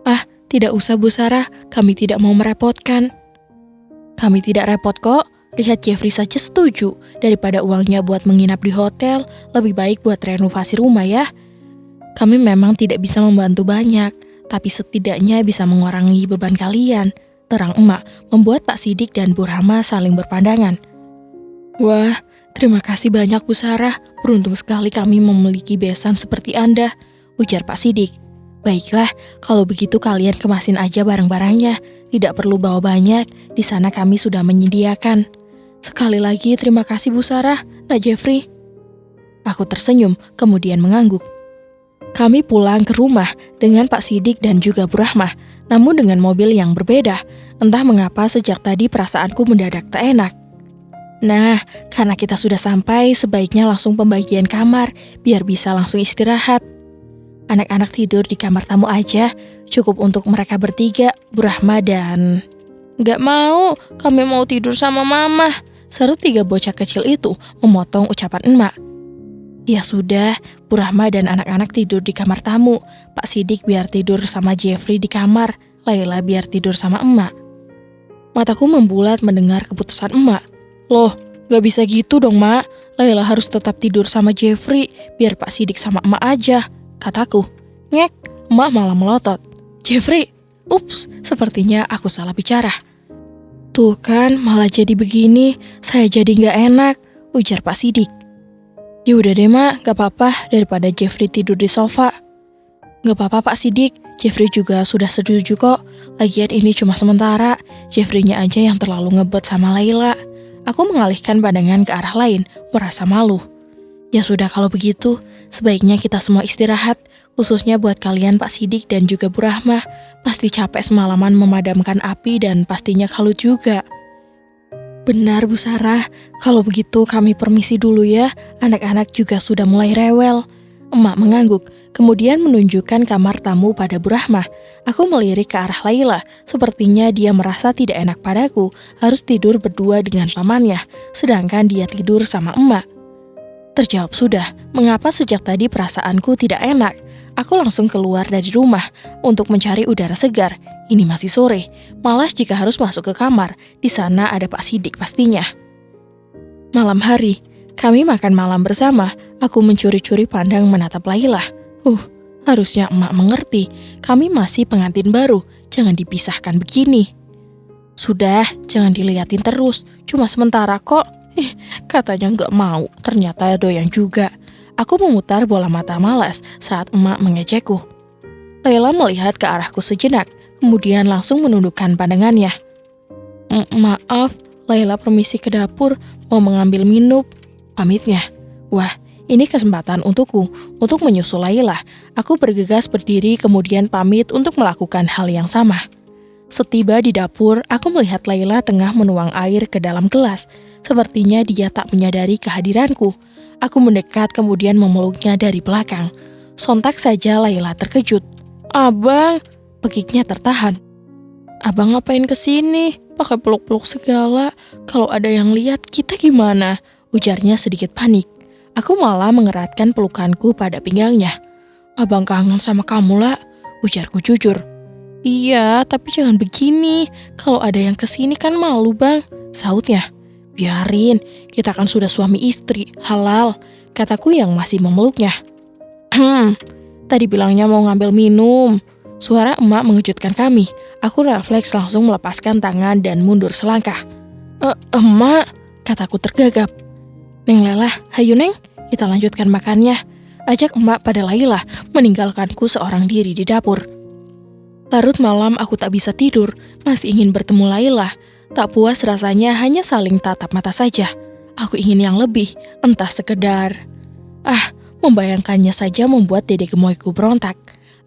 Ah, tidak usah Bu Sarah, kami tidak mau merepotkan. Kami tidak repot kok, lihat Jeffrey saja setuju. Daripada uangnya buat menginap di hotel, lebih baik buat renovasi rumah ya. Kami memang tidak bisa membantu banyak, tapi setidaknya bisa mengurangi beban kalian, terang emak, membuat Pak Sidik dan Bu Rahma saling berpandangan. Wah, Terima kasih banyak Bu Sarah, beruntung sekali kami memiliki besan seperti Anda, ujar Pak Sidik. Baiklah, kalau begitu kalian kemasin aja barang-barangnya, tidak perlu bawa banyak, di sana kami sudah menyediakan. Sekali lagi terima kasih Bu Sarah, Nak Jeffrey. Aku tersenyum, kemudian mengangguk. Kami pulang ke rumah dengan Pak Sidik dan juga Bu Rahmah, namun dengan mobil yang berbeda. Entah mengapa sejak tadi perasaanku mendadak tak enak. Nah, karena kita sudah sampai, sebaiknya langsung pembagian kamar, biar bisa langsung istirahat. Anak-anak tidur di kamar tamu aja, cukup untuk mereka bertiga, Bu Rahmah dan... Gak mau, kami mau tidur sama Mama, seru 3 bocah kecil itu memotong ucapan emak. Ya sudah, Bu Rahmah dan anak-anak tidur di kamar tamu, Pak Sidik biar tidur sama Jeffrey di kamar, Laila biar tidur sama emak. Mataku membulat mendengar keputusan emak. Loh, gak bisa gitu dong, Mak. Laila harus tetap tidur sama Jeffrey, biar Pak Sidik sama emak aja, kataku. Ngek, emak malah melotot. Jeffrey, ups, sepertinya aku salah bicara. Tuh kan, malah jadi begini, saya jadi gak enak, ujar Pak Sidik. Ya udah deh, Mak, gak apa-apa daripada Jeffrey tidur di sofa. Gak apa-apa Pak Sidik, Jeffrey juga sudah setuju kok. Lagian ini cuma sementara, Jeffrey-nya aja yang terlalu ngebet sama Laila. Aku mengalihkan pandangan ke arah lain, merasa malu. Ya sudah kalau begitu, sebaiknya kita semua istirahat, khususnya buat kalian Pak Sidik dan juga Bu Rahmah. Pasti capek semalaman memadamkan api dan pastinya kalut juga. Benar Bu Sarah, kalau begitu kami permisi dulu ya, anak-anak juga sudah mulai rewel. Emak mengangguk, kemudian menunjukkan kamar tamu pada Bu Rahmah. Aku melirik ke arah Laila, sepertinya dia merasa tidak enak padaku, harus tidur berdua dengan pamannya, sedangkan dia tidur sama emak. Terjawab sudah, mengapa sejak tadi perasaanku tidak enak. Aku langsung keluar dari rumah untuk mencari udara segar. Ini masih sore, malas jika harus masuk ke kamar, di sana ada Pak Sidik pastinya. Malam hari, kami makan malam bersama. Aku mencuri-curi pandang menatap Laila. Harusnya emak mengerti, kami masih pengantin baru, jangan dipisahkan begini. Sudah, jangan diliatin terus, cuma sementara kok. Katanya gak mau, ternyata doyan juga. Aku memutar bola mata malas saat emak mengejekku. Laila melihat ke arahku sejenak, kemudian langsung menundukkan pandangannya. Maaf, Laila permisi ke dapur, mau mengambil minum, pamitnya. Wah, ini kesempatan untukku, untuk menyusul Laila. Aku bergegas berdiri kemudian pamit untuk melakukan hal yang sama. Setiba di dapur, aku melihat Laila tengah menuang air ke dalam gelas. Sepertinya dia tak menyadari kehadiranku. Aku mendekat kemudian memeluknya dari belakang. Sontak saja Laila terkejut. Abang, pekiknya tertahan. Abang ngapain kesini? Pakai peluk-peluk segala. Kalau ada yang lihat kita gimana? Ujarnya sedikit panik. Aku malah mengeratkan pelukanku pada pinggangnya. Abang kangen sama kamu lah, ujarku jujur. Iya, tapi jangan begini. Kalau ada yang kesini kan malu bang, sautnya. Biarin, kita kan sudah suami istri, halal, kataku yang masih memeluknya. Tadi bilangnya mau ngambil minum. Suara emak mengejutkan kami. Aku refleks langsung melepaskan tangan dan mundur selangkah. Emak, kataku tergagap. Neng Lela, hayu Neng, kita lanjutkan makannya. Ajak emak pada Laila, meninggalkanku seorang diri di dapur. Larut malam aku tak bisa tidur, masih ingin bertemu Laila. Tak puas rasanya hanya saling tatap mata saja. Aku ingin yang lebih, entah sekedar... membayangkannya saja membuat dede gemoyku berontak.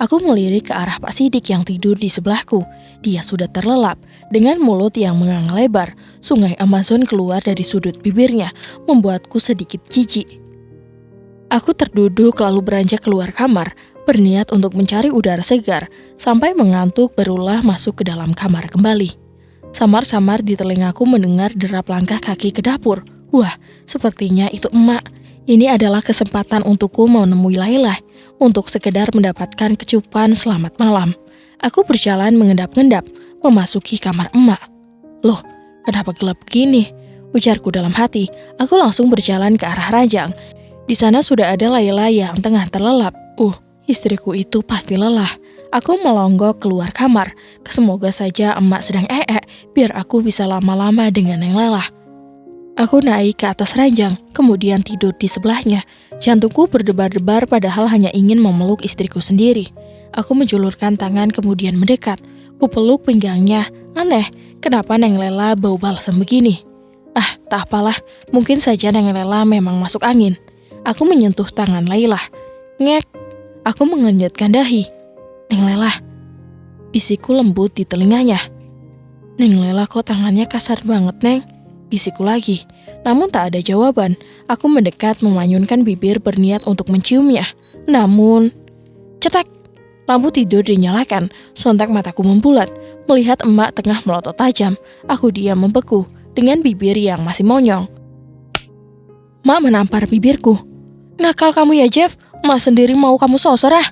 Aku melirik ke arah Pak Sidik yang tidur di sebelahku. Dia sudah terlelap, dengan mulut yang menganga lebar. Sungai Amazon keluar dari sudut bibirnya, membuatku sedikit jijik. Aku terduduk lalu beranjak keluar kamar, berniat untuk mencari udara segar, sampai mengantuk barulah masuk ke dalam kamar kembali. Samar-samar di telingaku mendengar derap langkah kaki ke dapur. Wah, sepertinya itu emak. Ini adalah kesempatan untukku menemui Laila, untuk sekedar mendapatkan kecupan selamat malam. Aku berjalan mengendap-endap, memasuki kamar emak. Loh, kenapa gelap begini? Ujarku dalam hati. Aku langsung berjalan ke arah ranjang. Di sana sudah ada Laila yang tengah terlelap. Istriku itu pasti lelah. Aku melonggok keluar kamar. Semoga saja emak sedang biar aku bisa lama-lama dengan Neng Lela. Aku naik ke atas ranjang, kemudian tidur di sebelahnya. Jantungku berdebar-debar padahal hanya ingin memeluk istriku sendiri. Aku menjulurkan tangan kemudian mendekat. Kupeluk pinggangnya. Aneh, kenapa Neng Lela bau balsam begini? Ah, tak apalah, mungkin saja Neng Lela memang masuk angin. Aku menyentuh tangan Laila. Ngek, aku mengenyitkan dahi. Neng Lela, bisikku lembut di telinganya. Neng Lela kok tangannya kasar banget, Neng? Bisikku lagi. Namun tak ada jawaban. Aku mendekat memanyunkan bibir berniat untuk menciumnya. Namun, cetek! Lampu tidur dinyalakan. Sontak mataku membulat. Melihat emak tengah melotot tajam. Aku diam membeku dengan bibir yang masih monyong. Mak menampar bibirku. Nakal kamu ya, Jeff. Mak sendiri mau kamu sosor ah.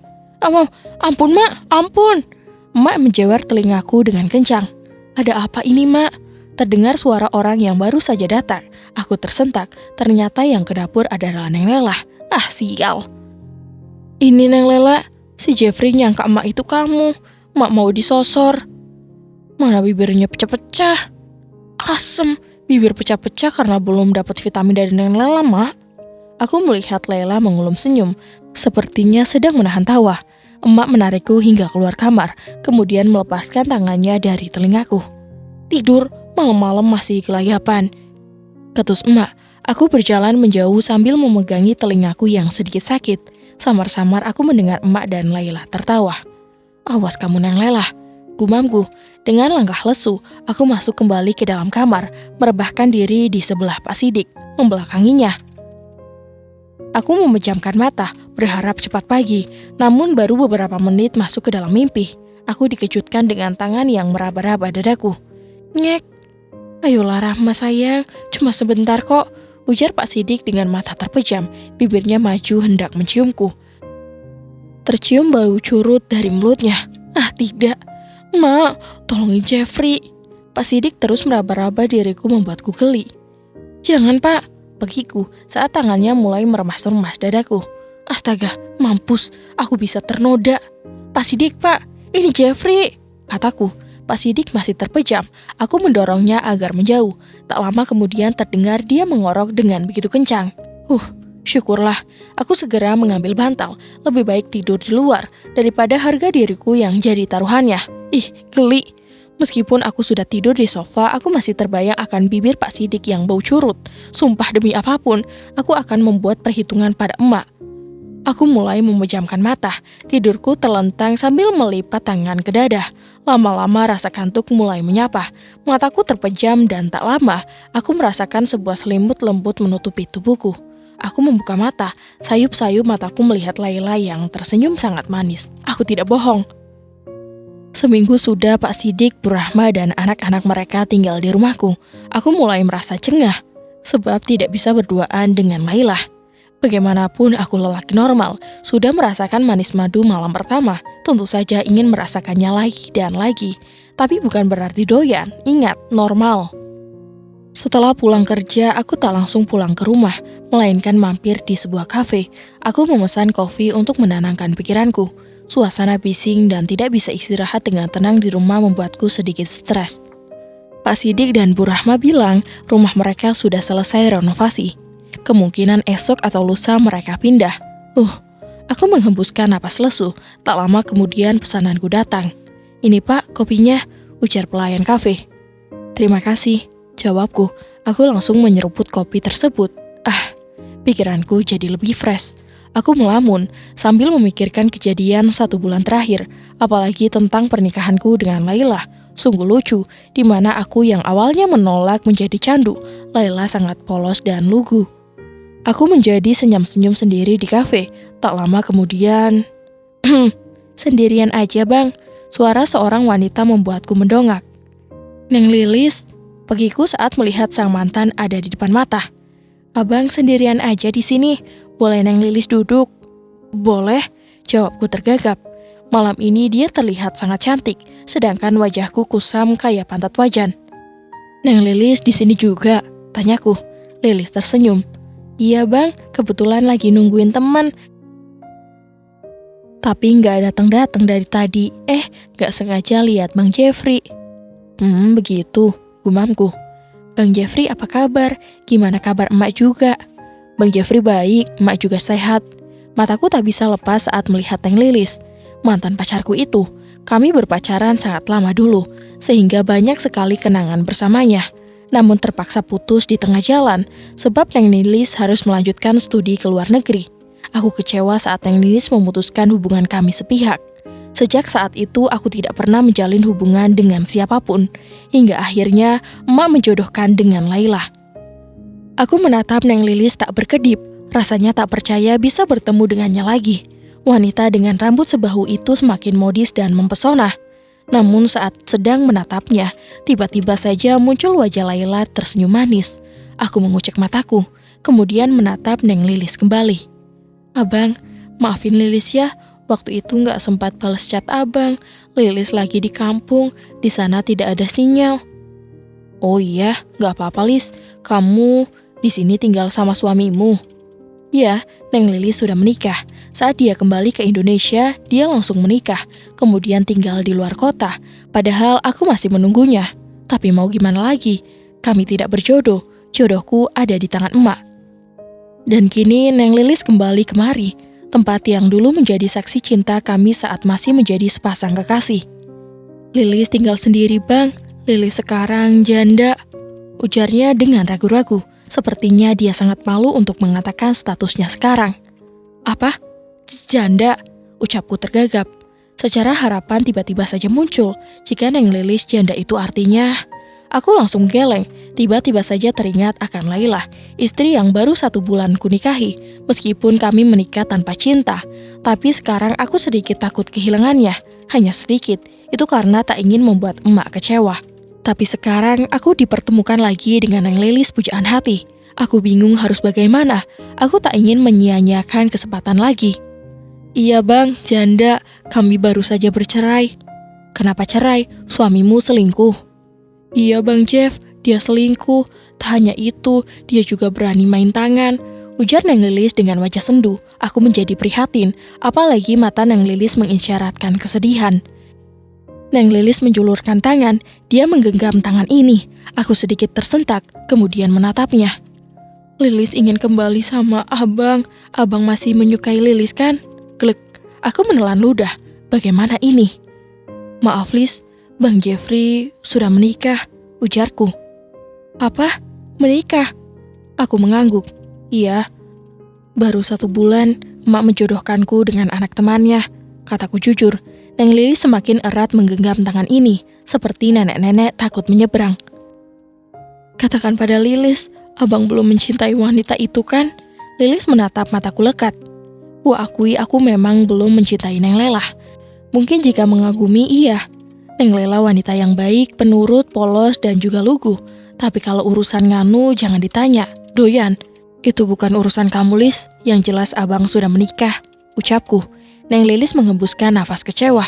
Ampun, Mak. Ampun. Emak menjawar telingaku dengan kencang. Ada apa ini, Mak? Terdengar suara orang yang baru saja datang. Aku tersentak. Ternyata yang ke dapur adalah Neng Lela. Ah, sial. Ini Neng Lela. Si Jeffrey nyangka emak itu kamu. Emak mau disosor. Mana bibirnya pecah-pecah. Asem. Bibir pecah-pecah karena belum dapat vitamin dari Neng Lela, Mak. Aku melihat Lela mengulum senyum. Sepertinya sedang menahan tawa. Emak menarikku hingga keluar kamar. Kemudian melepaskan tangannya dari telingaku. Tidur. Malam-malam masih kelayapan. Ketus emak, aku berjalan menjauh sambil memegangi telingaku yang sedikit sakit. Samar-samar aku mendengar emak dan Laila tertawa. Awas kamu Neng Lela, gumamku. Dengan langkah lesu, aku masuk kembali ke dalam kamar, merebahkan diri di sebelah Pak Sidik, membelakanginya. Aku memejamkan mata, berharap cepat pagi, namun baru beberapa menit masuk ke dalam mimpi. Aku dikejutkan dengan tangan yang meraba-raba dadaku. Ngek. Ayolah Rahma sayang, cuma sebentar kok, ujar Pak Sidik dengan mata terpejam, bibirnya maju hendak menciumku. Tercium bau curut dari mulutnya. Ah tidak, Mak, tolongin Jeffrey. Pak Sidik terus meraba-raba diriku membuatku geli. Jangan Pak, begiku saat tangannya mulai meremas-remas dadaku. Astaga, mampus, aku bisa ternoda. Pak Sidik Pak, ini Jeffrey, kataku. Pak Sidik masih terpejam. Aku mendorongnya agar menjauh. Tak lama kemudian terdengar dia mengorok dengan begitu kencang. Syukurlah. Aku segera mengambil bantal. Lebih baik tidur di luar daripada harga diriku yang jadi taruhannya. Ih, geli. Meskipun aku sudah tidur di sofa, aku masih terbayang akan bibir Pak Sidik yang bau curut. Sumpah demi apapun, aku akan membuat perhitungan pada emak. Aku mulai memejamkan mata. Tidurku terlentang sambil melipat tangan ke dada. Lama-lama rasa kantuk mulai menyapa. Mataku terpejam dan tak lama, aku merasakan sebuah selimut lembut menutupi tubuhku. Aku membuka mata, sayup-sayup mataku melihat Laila yang tersenyum sangat manis. Aku tidak bohong. Seminggu sudah Pak Sidik, Bu Rahma, dan anak-anak mereka tinggal di rumahku. Aku mulai merasa cengah, sebab tidak bisa berduaan dengan Laila. Bagaimanapun aku lelaki normal, sudah merasakan manis madu malam pertama, tentu saja ingin merasakannya lagi dan lagi. Tapi bukan berarti doyan, ingat, normal. Setelah pulang kerja, aku tak langsung pulang ke rumah, melainkan mampir di sebuah kafe. Aku memesan kopi untuk menenangkan pikiranku. Suasana bising dan tidak bisa istirahat dengan tenang di rumah membuatku sedikit stres. Pak Sidik dan Bu Rahma bilang rumah mereka sudah selesai renovasi. Kemungkinan esok atau lusa mereka pindah. Aku menghembuskan napas lesu. Tak lama kemudian pesananku datang. Ini Pak, kopinya, ujar pelayan kafe. Terima kasih, jawabku. Aku langsung menyeruput kopi tersebut. Pikiranku jadi lebih fresh. Aku melamun sambil memikirkan kejadian 1 bulan terakhir, apalagi tentang pernikahanku dengan Laila. Sungguh lucu, di mana aku yang awalnya menolak menjadi candu, Laila sangat polos dan lugu. Aku menjadi senyum-senyum sendiri di kafe. Tak lama kemudian, sendirian aja bang, suara seorang wanita membuatku mendongak. Neng Lilis, pegiku saat melihat sang mantan ada di depan mata. Abang sendirian aja di sini, boleh Neng Lilis duduk? Boleh, jawabku tergagap. Malam ini dia terlihat sangat cantik, sedangkan wajahku kusam kayak pantat wajan. Neng Lilis di sini juga, tanyaku. Lilis tersenyum. Iya bang, kebetulan lagi nungguin teman. Tapi nggak datang-datang dari tadi. Nggak sengaja lihat Bang Jeffrey. Begitu, gumamku. Bang Jeffrey apa kabar? Gimana kabar emak juga? Bang Jeffrey baik, emak juga sehat. Mataku tak bisa lepas saat melihat Neng Lilis, mantan pacarku itu. Kami berpacaran sangat lama dulu, sehingga banyak sekali kenangan bersamanya. Namun terpaksa putus di tengah jalan, sebab Neng Lilis harus melanjutkan studi ke luar negeri. Aku kecewa saat Neng Lilis memutuskan hubungan kami sepihak. Sejak saat itu, aku tidak pernah menjalin hubungan dengan siapapun, hingga akhirnya emak menjodohkan dengan Laila. Aku menatap Neng Lilis tak berkedip, rasanya tak percaya bisa bertemu dengannya lagi. Wanita dengan rambut sebahu itu semakin modis dan mempesona. Namun saat sedang menatapnya, tiba-tiba saja muncul wajah Laila tersenyum manis. Aku mengucek mataku, kemudian menatap Neng Lilis kembali. Abang, maafin Lilis ya. Waktu itu nggak sempat balas chat abang. Lilis lagi di kampung, di sana tidak ada sinyal. Oh iya, nggak apa-apa Lis. Kamu di sini tinggal sama suamimu? Ya, Neng Lilis sudah menikah. Saat dia kembali ke Indonesia, dia langsung menikah, kemudian tinggal di luar kota. Padahal aku masih menunggunya. Tapi mau gimana lagi? Kami tidak berjodoh. Jodohku ada di tangan emak. Dan kini Neng Lilis kembali kemari, tempat yang dulu menjadi saksi cinta kami saat masih menjadi sepasang kekasih. Lilis tinggal sendiri bang, Lilis sekarang janda, ujarnya dengan ragu-ragu. Sepertinya dia sangat malu untuk mengatakan statusnya sekarang. Apa? Janda? Ucapku tergagap. Secara harapan tiba-tiba saja muncul. Jika Neng Lilis janda itu artinya... Aku langsung geleng, tiba-tiba saja teringat akan Laila, istri yang baru 1 bulan kunikahi, meskipun kami menikah tanpa cinta. Tapi sekarang aku sedikit takut kehilangannya, hanya sedikit, itu karena tak ingin membuat emak kecewa. Tapi sekarang aku dipertemukan lagi dengan Neng Lilis pujaan hati. Aku bingung harus bagaimana, aku tak ingin menyia-nyiakan kesempatan lagi. Iya bang, janda, kami baru saja bercerai. Kenapa cerai? Suamimu selingkuh? Iya Bang Jeff, dia selingkuh. Tak hanya itu, dia juga berani main tangan. Ujar Neng Lilis dengan wajah sendu. Aku menjadi prihatin, apalagi mata Neng Lilis mengisyaratkan kesedihan. Neng Lilis menjulurkan tangan, dia menggenggam tangan ini. Aku sedikit tersentak, kemudian menatapnya. Lilis ingin kembali sama abang. Abang masih menyukai Lilis kan? Glek, aku menelan ludah. Bagaimana ini? Maaf Lis, Bang Jeffrey sudah menikah, ujarku. Apa? Menikah? Aku mengangguk. Iya, baru 1 bulan emak menjodohkanku dengan anak temannya, kataku jujur. Neng Lilis semakin erat menggenggam tangan ini, seperti nenek-nenek takut menyeberang. Katakan pada Lilis, abang belum mencintai wanita itu kan? Lilis menatap mataku lekat. Ku akui aku memang belum mencintai Neng Lela. Mungkin jika mengagumi iya. Neng Lela wanita yang baik, penurut, polos, dan juga lugu. Tapi kalau urusan nganu jangan ditanya, doyan. Itu bukan urusan kamu Lis, yang jelas abang sudah menikah, ucapku. Neng Lilis menghembuskan nafas kecewa.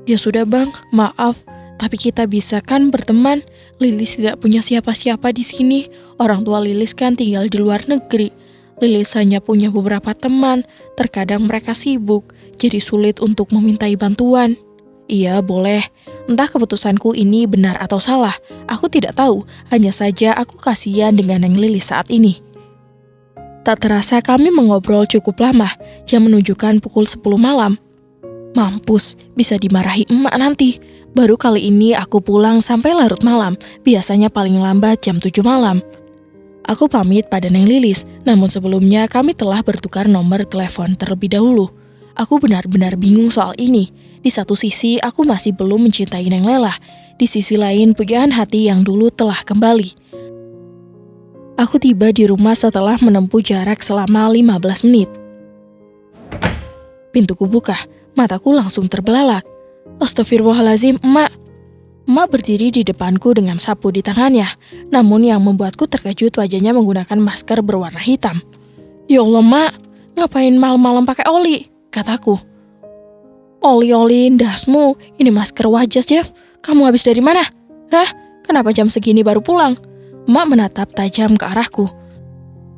Ya sudah bang, maaf, tapi kita bisa kan berteman. Lilis tidak punya siapa-siapa di sini. Orang tua Lilis kan tinggal di luar negeri. Lilis hanya punya beberapa teman, terkadang mereka sibuk, jadi sulit untuk memintai bantuan. Iya, boleh. Entah keputusanku ini benar atau salah, aku tidak tahu. Hanya saja aku kasihan dengan Neng Lilis saat ini. Tak terasa kami mengobrol cukup lama, jam menunjukkan pukul 10 malam. Mampus, bisa dimarahi emak nanti. Baru kali ini aku pulang sampai larut malam, biasanya paling lambat jam 7 malam. Aku pamit pada Neng Lilis, namun sebelumnya kami telah bertukar nomor telepon terlebih dahulu. Aku benar-benar bingung soal ini. Di satu sisi, aku masih belum mencintai Neng Lela. Di sisi lain, pujaan hati yang dulu telah kembali. Aku tiba di rumah setelah menempuh jarak selama 15 menit. Pintuku buka, mataku langsung terbelalak. Astagfirullahalazim, emak. Emak berdiri di depanku dengan sapu di tangannya. Namun yang membuatku terkejut wajahnya menggunakan masker berwarna hitam. Ya Allah, Mak, ngapain malam-malam pakai oli? Kataku. Oli-oli ndasmu, ini masker wajah Jeff. Kamu habis dari mana? Hah? Kenapa jam segini baru pulang? Emak menatap tajam ke arahku.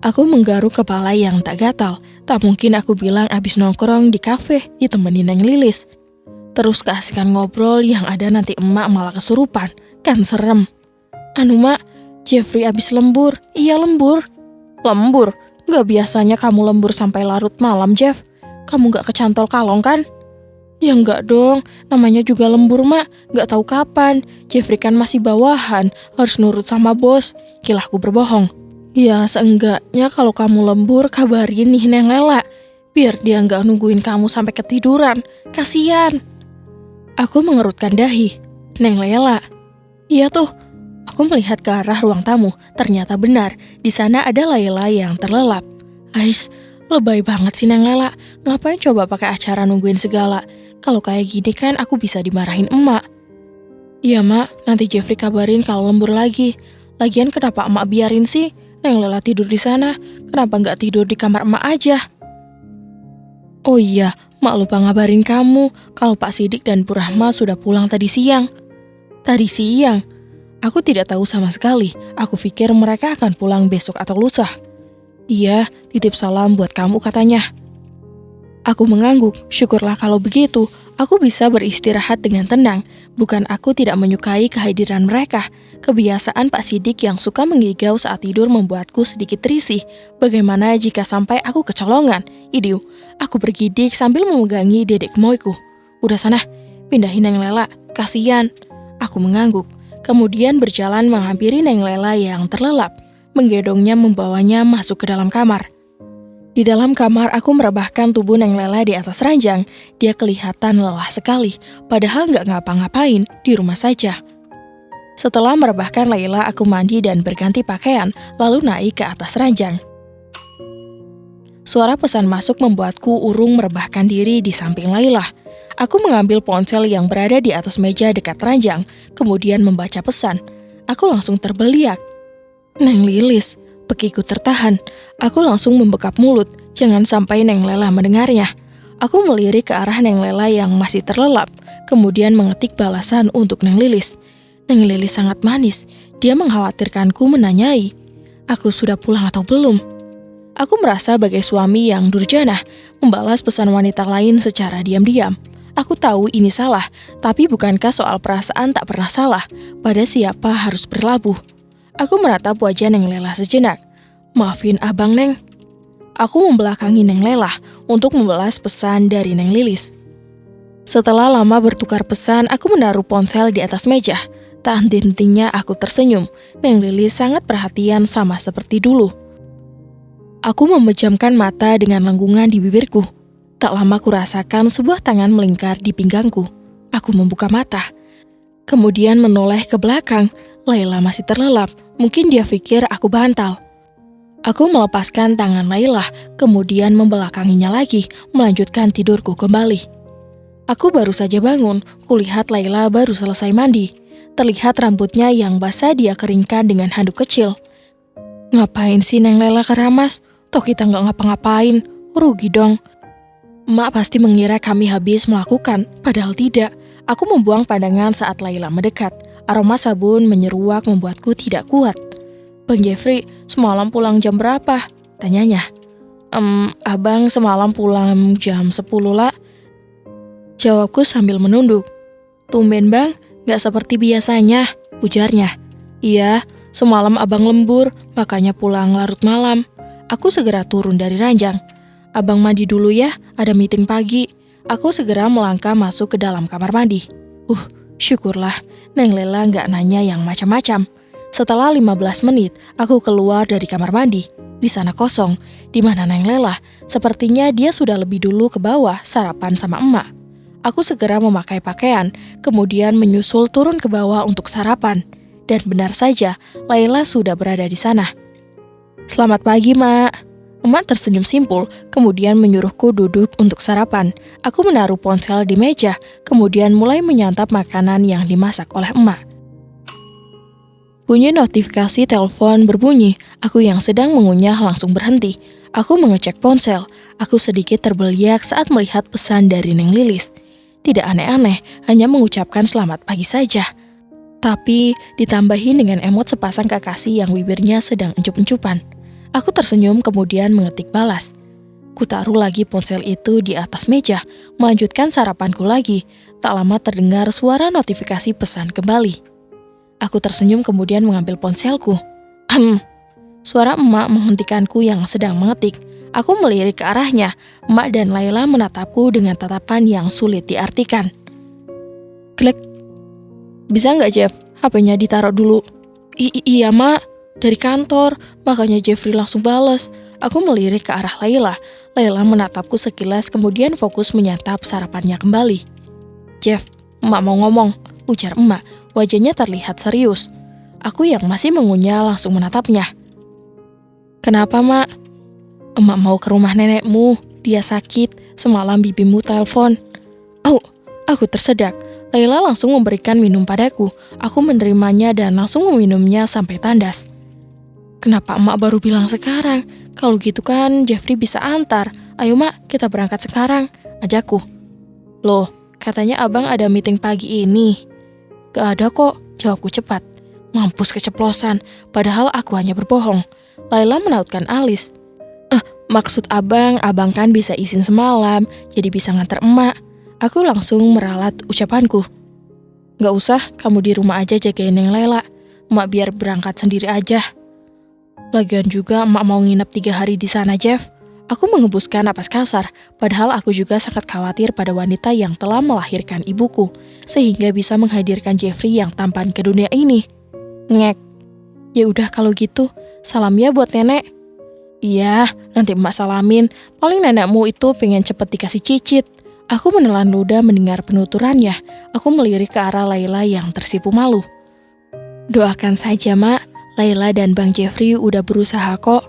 Aku menggaruk kepala yang tak gatal. Tak mungkin aku bilang abis nongkrong di kafe ditemenin Neng Lilis. Terus keasikan ngobrol yang ada nanti emak malah kesurupan. Kan serem. Anu mak, Jeffrey abis lembur. Iya lembur. Lembur? Gak biasanya kamu lembur sampai larut malam, Jeff. Kamu gak kecantol kalong kan? Ya enggak dong, namanya juga lembur mak, gak tahu kapan. Jeffrey kan masih bawahan, harus nurut sama bos. Kilahku berbohong. Ya seenggaknya kalau kamu lembur kabarin nih Neng Lela. Biar dia gak nungguin kamu sampai ketiduran. Kasian. Aku mengerutkan dahi. Neng Lela. Iya tuh. Aku melihat ke arah ruang tamu. Ternyata benar, di sana ada Lela yang terlelap. Ais, lebay banget sih Neng Lela. Ngapain coba pakai acara nungguin segala? Kalau kayak gini kan aku bisa dimarahin emak. Iya mak, nanti Jeffrey kabarin kalau lembur lagi. Lagian kenapa emak biarin sih Neng Lela tidur di sana? Kenapa nggak tidur di kamar emak aja? Oh iya, mak lupa ngabarin kamu kalau Pak Sidik dan Bu Rahma sudah pulang tadi siang. Tadi siang? Aku tidak tahu sama sekali. Aku pikir mereka akan pulang besok atau lusa. Iya, titip salam buat kamu katanya. Aku mengangguk, syukurlah kalau begitu, aku bisa beristirahat dengan tenang. Bukan aku tidak menyukai kehadiran mereka. Kebiasaan Pak Sidik yang suka menggigau saat tidur membuatku sedikit risih. Bagaimana jika sampai aku kecolongan? Idiu, aku bergidik sambil memegangi dedek moyku. Udah sana, pindahin Neng Lela, kasihan. Aku mengangguk, kemudian berjalan menghampiri Neng Lela yang terlelap. Menggendongnya membawanya masuk ke dalam kamar. Di dalam kamar, aku merebahkan tubuh Neng Lela di atas ranjang. Dia kelihatan lelah sekali, padahal nggak ngapa-ngapain, di rumah saja. Setelah merebahkan Laila, aku mandi dan berganti pakaian, lalu naik ke atas ranjang. Suara pesan masuk membuatku urung merebahkan diri di samping Laila. Aku mengambil ponsel yang berada di atas meja dekat ranjang, kemudian membaca pesan. Aku langsung terbeliak. Neng Lilis. Begitu tertahan, aku langsung membekap mulut, jangan sampai Neng Lela mendengarnya. Aku melirik ke arah Neng Lela yang masih terlelap, kemudian mengetik balasan untuk Neng Lilis. Neng Lilis sangat manis, dia mengkhawatirkanku menanyai, aku sudah pulang atau belum? Aku merasa bagai suami yang durjana, membalas pesan wanita lain secara diam-diam. Aku tahu ini salah, tapi bukankah soal perasaan tak pernah salah, pada siapa harus berlabuh? Aku menatap wajah Neng Lela sejenak. Maafin abang, Neng. Aku membelakangi Neng Lela untuk membalas pesan dari Neng Lilis. Setelah lama bertukar pesan, aku menaruh ponsel di atas meja. Tak henti-hentinya aku tersenyum. Neng Lilis sangat perhatian sama seperti dulu. Aku memejamkan mata dengan lengkungan di bibirku. Tak lama ku rasakan sebuah tangan melingkar di pinggangku. Aku membuka mata. Kemudian menoleh ke belakang. Laila masih terlelap, mungkin dia pikir aku bantal. Aku melepaskan tangan Laila, kemudian membelakanginya lagi, melanjutkan tidurku kembali. Aku baru saja bangun, kulihat Laila baru selesai mandi. Terlihat rambutnya yang basah dia keringkan dengan handuk kecil. Ngapain sih Neng Lela keramas? Toh kita nggak ngapa-ngapain, rugi dong. Emak pasti mengira kami habis melakukan, padahal tidak. Aku membuang pandangan saat Laila mendekat. Aroma sabun menyeruak membuatku tidak kuat. Bang Jeffrey, semalam pulang jam berapa? Tanyanya. Abang semalam pulang jam 10 lah. Jawabku sambil menunduk. Tumben bang, gak seperti biasanya, ujarnya. Iya, semalam abang lembur, makanya pulang larut malam. Aku segera turun dari ranjang. Abang mandi dulu ya, ada meeting pagi. Aku segera melangkah masuk ke dalam kamar mandi. Syukurlah, Neng Lela gak nanya yang macam-macam. Setelah 15 menit, aku keluar dari kamar mandi. Di sana kosong, di mana Neng Lela. Sepertinya dia sudah lebih dulu ke bawah sarapan sama emak. Aku segera memakai pakaian, kemudian menyusul turun ke bawah untuk sarapan. Dan benar saja, Laila sudah berada di sana. Selamat pagi, Mak. Emak tersenyum simpul, kemudian menyuruhku duduk untuk sarapan. Aku menaruh ponsel di meja, kemudian mulai menyantap makanan yang dimasak oleh emak. Bunyi notifikasi telepon berbunyi. Aku yang sedang mengunyah langsung berhenti. Aku mengecek ponsel. Aku sedikit terbeliak saat melihat pesan dari Neng Lilis. Tidak aneh-aneh, hanya mengucapkan selamat pagi saja. Tapi ditambahi dengan emot sepasang kekasih yang bibirnya sedang encup-encupan. Aku tersenyum kemudian mengetik balas. Kutaruh lagi ponsel itu di atas meja, melanjutkan sarapanku lagi. Tak lama terdengar suara notifikasi pesan kembali. Aku tersenyum kemudian mengambil ponselku. Suara emak menghentikanku yang sedang mengetik. Aku melirik ke arahnya. Emak dan Laila menatapku dengan tatapan yang sulit diartikan. Klik. Bisa nggak, Jeff? HP-nya ditaruh dulu. Iya, Mak. Dari kantor. Makanya Jeffrey langsung bales. Aku melirik ke arah Laila. Laila menatapku sekilas kemudian fokus menyantap sarapannya kembali. Jeff, emak mau ngomong, ujar emak. Wajahnya terlihat serius. Aku yang masih mengunyah langsung menatapnya. Kenapa, Mak? Emak mau ke rumah nenekmu. Dia sakit. Semalam bibimu telepon. Oh, aku tersedak. Laila langsung memberikan minum padaku. Aku menerimanya dan langsung meminumnya sampai tandas. Kenapa emak baru bilang sekarang? Kalau gitu kan Jeffrey bisa antar. Ayo mak, kita berangkat sekarang, ajakku. Loh, katanya abang ada meeting pagi ini. Gak ada kok, jawabku cepat. Mampus keceplosan, padahal aku hanya berbohong. Laila menautkan alis. Maksud abang kan bisa izin semalam, jadi bisa nganter emak. Aku langsung meralat ucapanku. Gak usah, kamu di rumah aja jagain Neng Laila. Emak biar berangkat sendiri aja. Lagian juga emak mau nginep 3 hari di sana, Jeff. Aku menghembuskan napas kasar, padahal aku juga sangat khawatir pada wanita yang telah melahirkan ibuku, sehingga bisa menghadirkan Jeffrey yang tampan ke dunia ini. Ngek. Ya udah kalau gitu, salam ya buat nenek. Iya, nanti emak salamin. Paling nenekmu itu pengen cepet dikasih cicit. Aku menelan ludah mendengar penuturannya. Aku melirik ke arah Laila yang tersipu malu. Doakan saja, Mak. Laila dan Bang Jeffrey udah berusaha kok.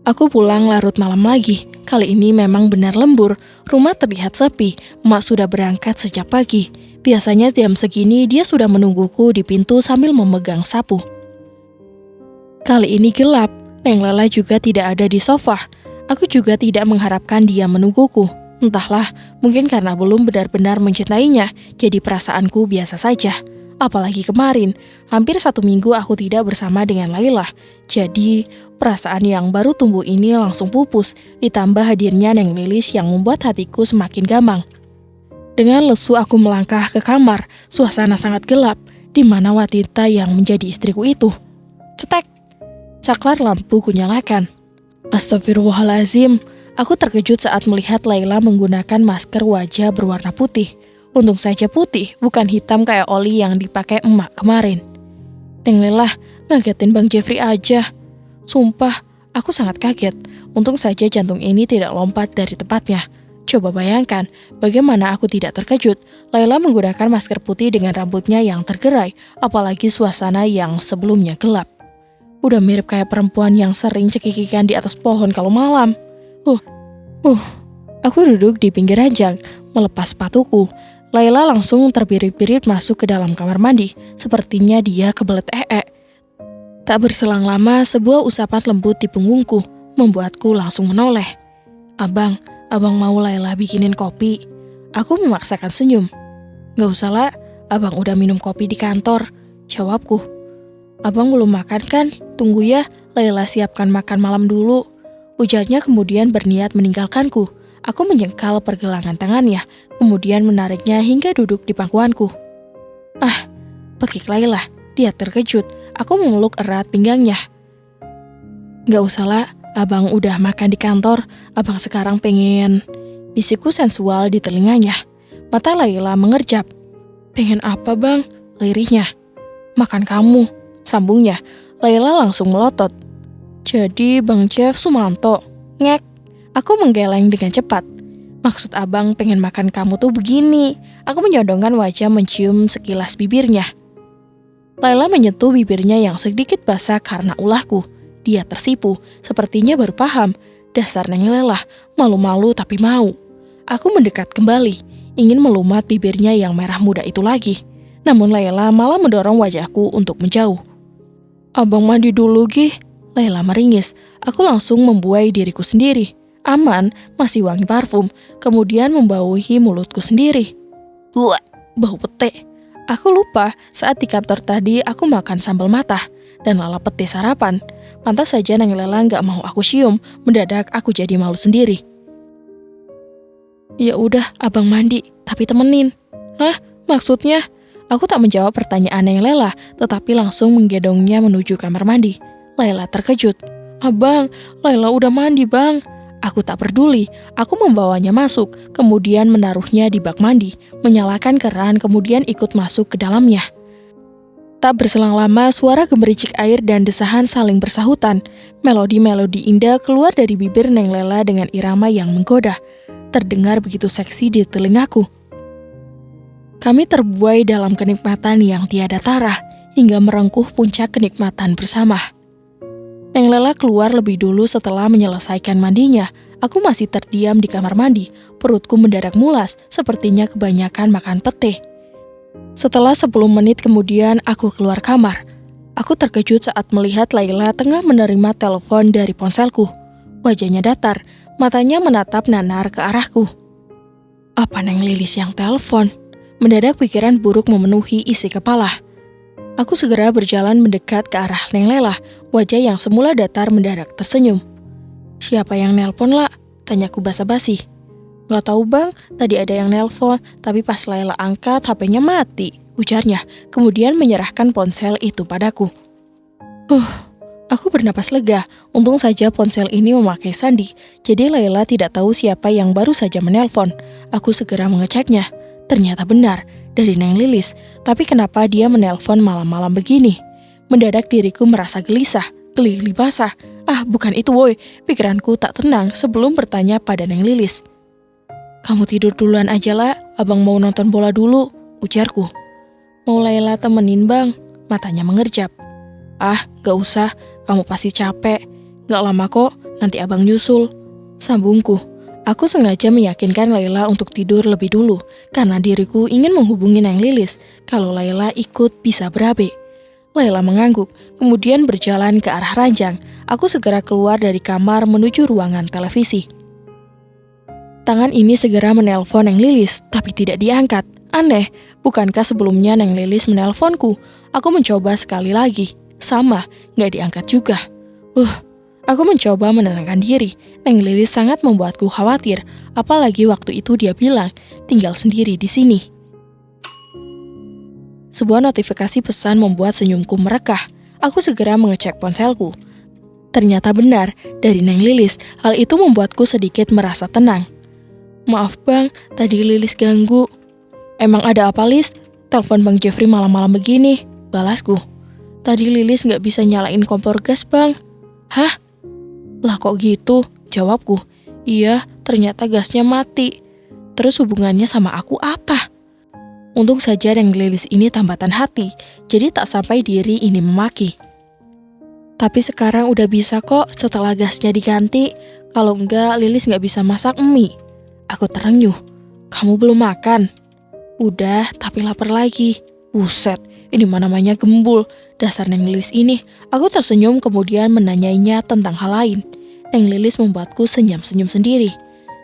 Aku pulang larut malam lagi. Kali ini memang benar lembur. Rumah terlihat sepi. Emak sudah berangkat sejak pagi. Biasanya jam segini dia sudah menungguku di pintu sambil memegang sapu. Kali ini gelap. Neng Laila juga tidak ada di sofa. Aku juga tidak mengharapkan dia menungguku. Entahlah, mungkin karena belum benar-benar mencintainya, jadi perasaanku biasa saja. Apalagi kemarin, hampir 1 minggu aku tidak bersama dengan Laila. Jadi, perasaan yang baru tumbuh ini langsung pupus, ditambah hadirnya Neng Lilis yang membuat hatiku semakin gamang. Dengan lesu aku melangkah ke kamar, suasana sangat gelap, di mana wanita yang menjadi istriku itu. Cetek! Saklar lampu kunyalakan. Astagfirullahalazim, aku terkejut saat melihat Laila menggunakan masker wajah berwarna putih. Untung saja putih, bukan hitam kayak oli yang dipakai emak kemarin. Neng Laila, ngagetin Bang Jeffrey aja. Sumpah, aku sangat kaget. Untung saja jantung ini tidak lompat dari tempatnya. Coba bayangkan, bagaimana aku tidak terkejut. Laila menggunakan masker putih dengan rambutnya yang tergerai, apalagi suasana yang sebelumnya gelap. Udah mirip kayak perempuan yang sering cekikikan di atas pohon kalau malam. Aku duduk di pinggir ranjang, melepas sepatuku. Laila langsung terbirit-birit masuk ke dalam kamar mandi. Sepertinya dia kebelet Tak berselang lama, sebuah usapan lembut di punggungku membuatku langsung menoleh. Abang mau Laila bikinin kopi. Aku memaksakan senyum. Gak usah lah, abang udah minum kopi di kantor, jawabku. Abang belum makan kan? Tunggu ya, Laila siapkan makan malam dulu. Ujarnya kemudian berniat meninggalkanku. Aku menjengkal pergelangan tangannya, kemudian menariknya hingga duduk di pangkuanku. Pekik Laila, dia terkejut. Aku memeluk erat pinggangnya. Gak usah lah, abang udah makan di kantor. Abang sekarang pengen... Bisikku sensual di telinganya. Mata Laila mengerjap. Pengen apa bang? Lirihnya. Makan kamu, sambungnya. Laila langsung melotot. Jadi Bang Jeff Sumanto. Ngek. Aku menggeleng dengan cepat. Maksud abang pengen makan kamu tuh begini. Aku menyodongkan wajah mencium sekilas bibirnya. Laila menyentuh bibirnya yang sedikit basah karena ulahku. Dia tersipu, sepertinya baru paham. Dasar Neng Laila, malu-malu tapi mau. Aku mendekat kembali, ingin melumat bibirnya yang merah muda itu lagi. Namun Laila malah mendorong wajahku untuk menjauh. Abang mandi dulu, Gih. Laila meringis. Aku langsung membuai diriku sendiri. Aman, masih wangi parfum. Kemudian membauhi mulutku sendiri. Wah, bau pete. Aku lupa saat di kantor tadi aku makan sambal matah dan lalap pete sarapan. Pantas saja Neng Laila gak mau aku cium. Mendadak aku jadi malu sendiri. Ya udah, abang mandi, tapi temenin. Hah? Maksudnya? Aku tak menjawab pertanyaan Neng Lela, tetapi langsung menggendongnya menuju kamar mandi. Laila terkejut. "Abang, Laila udah mandi bang." Aku tak peduli, aku membawanya masuk, kemudian menaruhnya di bak mandi, menyalakan keran, kemudian ikut masuk ke dalamnya. Tak berselang lama, suara gemericik air dan desahan saling bersahutan. Melodi-melodi indah keluar dari bibir Neng Lela dengan irama yang menggoda. Terdengar begitu seksi di telingaku. Kami terbuai dalam kenikmatan yang tiada tara, hingga merengkuh puncak kenikmatan bersama. Neng Lela keluar lebih dulu setelah menyelesaikan mandinya. Aku masih terdiam di kamar mandi, perutku mendadak mulas, sepertinya kebanyakan makan pete. Setelah 10 menit kemudian aku keluar kamar. Aku terkejut saat melihat Laila tengah menerima telepon dari ponselku. Wajahnya datar, matanya menatap nanar ke arahku. Apa Neng Lilis yang telepon? Mendadak pikiran buruk memenuhi isi kepala. Aku segera berjalan mendekat ke arah Neng Lela, wajah yang semula datar mendadak tersenyum. "Siapa yang nelpon, La?" tanyaku basa-basi. "Gak tahu bang, tadi ada yang nelpon, tapi pas Laila angkat HP-nya mati," ujarnya, kemudian menyerahkan ponsel itu padaku. Aku bernapas lega, untung saja ponsel ini memakai sandi, jadi Laila tidak tahu siapa yang baru saja menelpon. Aku segera mengeceknya, ternyata benar, dari Neng Lilis, tapi kenapa dia menelpon malam-malam begini? Mendadak diriku merasa gelisah, geli-geli basah. Bukan itu woi, pikiranku tak tenang sebelum bertanya pada Neng Lilis. "Kamu tidur duluan aja lah, abang mau nonton bola dulu," ujarku. "Mau Laila temenin bang?" Matanya mengerjap. Gak usah, kamu pasti capek. Gak lama kok, nanti abang nyusul," sambungku. Aku sengaja meyakinkan Laila untuk tidur lebih dulu, karena diriku ingin menghubungi Neng Lilis. Kalau Laila ikut bisa berabe. Laila mengangguk, kemudian berjalan ke arah ranjang. Aku segera keluar dari kamar menuju ruangan televisi. Tangan ini segera menelpon Neng Lilis, tapi tidak diangkat. Aneh, bukankah sebelumnya Neng Lilis menelponku? Aku mencoba sekali lagi. Sama, gak diangkat juga. Aku mencoba menenangkan diri. Neng Lilis sangat membuatku khawatir, apalagi waktu itu dia bilang tinggal sendiri di sini. Sebuah notifikasi pesan membuat senyumku merekah. Aku segera mengecek ponselku. Ternyata benar, dari Neng Lilis. Hal itu membuatku sedikit merasa tenang. "Maaf bang, tadi Lilis ganggu." "Emang ada apa Lis? Telepon Bang Jeffrey malam-malam begini," balasku. "Tadi Lilis gak bisa nyalain kompor gas bang." "Hah? Lah kok gitu?" jawabku. "Iya, ternyata gasnya mati." "Terus hubungannya sama aku apa?" Untung saja Neng Lilis ini tambatan hati, jadi tak sampai diri ini memaki. "Tapi sekarang udah bisa kok setelah gasnya diganti. Kalau enggak, Lilis gak bisa masak mie." Aku terenyuh. "Kamu belum makan?" "Udah, tapi lapar lagi." Buset, ini namanya gembul. Dasar Neng Lilis ini. Aku tersenyum kemudian menanyainya tentang hal lain. Neng Lilis membuatku senyum-senyum sendiri.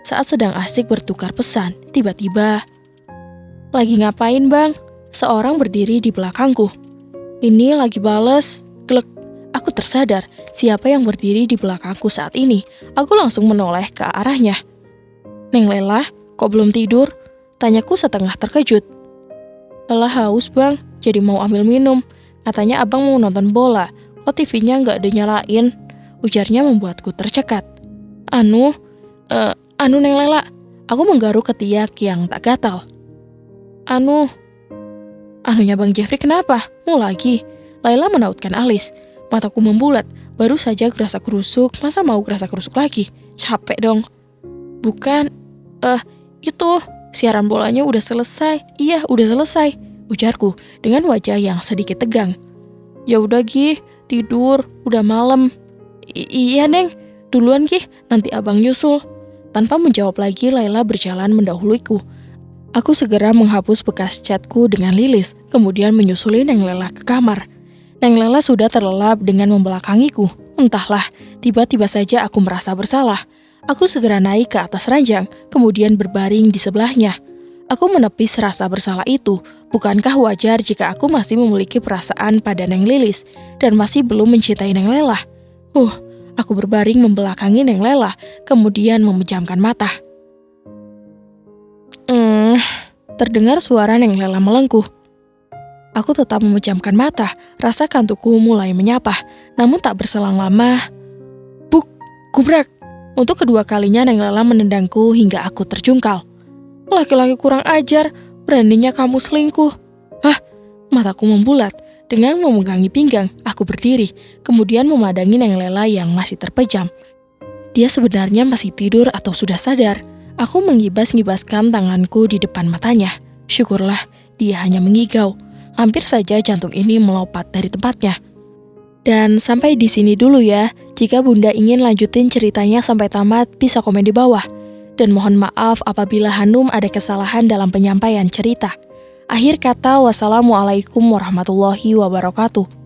Saat sedang asik bertukar pesan, tiba-tiba, "Lagi ngapain bang?" Seorang berdiri di belakangku. "Ini lagi bales." Glek. Aku tersadar siapa yang berdiri di belakangku saat ini. Aku langsung menoleh ke arahnya. "Neng Lela, kok belum tidur?" tanyaku setengah terkejut. "Lela haus bang, jadi mau ambil minum. Katanya abang mau nonton bola, kok TV-nya nggak dinyalain?" ujarnya membuatku tercekat. Anu Neng Lela." Aku menggaruk ketiak yang tak gatal. Anunya Bang Jeffrey kenapa? Mau lagi?" Laila menautkan alis. Mataku membulat, baru saja gerasa-gerusuk, masa mau gerasa-gerusuk lagi? Capek dong. "Bukan, itu, siaran bolanya udah selesai." "Iya, udah selesai," ujarku dengan wajah yang sedikit tegang. "Ya udah Gi, tidur, udah malam." Iya Neng, duluan Gi, nanti abang nyusul." Tanpa menjawab lagi, Laila berjalan mendahuluiku. Aku segera menghapus bekas chatku dengan Lilis, kemudian menyusuli Neng Lela ke kamar. Neng Lela sudah terlelap dengan membelakangiku. Entahlah, tiba-tiba saja aku merasa bersalah. Aku segera naik ke atas ranjang, kemudian berbaring di sebelahnya. Aku menepis rasa bersalah itu. Bukankah wajar jika aku masih memiliki perasaan pada Neng Lilis dan masih belum mencintai Neng Lela? Aku berbaring membelakangi Neng Lela, kemudian memejamkan mata. Terdengar suara Neng Lela melengkuh. Aku tetap memejamkan mata, rasa kantukku mulai menyapa. Namun tak berselang lama, buk, gubrak. Untuk kedua kalinya Neng Lela menendangku hingga aku terjungkal. Laki-laki kurang ajar, beraninya kamu selingkuh. Hah? Mataku membulat. Dengan memegangi pinggang, aku berdiri, kemudian memandangi Neng Lela yang masih terpejam. Dia sebenarnya masih tidur atau sudah sadar. Aku mengibas-ngibaskan tanganku di depan matanya. Syukurlah, dia hanya mengigau. Hampir saja jantung ini melompat dari tempatnya. Dan sampai di sini dulu ya. Jika Bunda ingin lanjutin ceritanya sampai tamat, bisa komen di bawah. Dan mohon maaf apabila Hanum ada kesalahan dalam penyampaian cerita. Akhir kata, wassalamualaikum warahmatullahi wabarakatuh.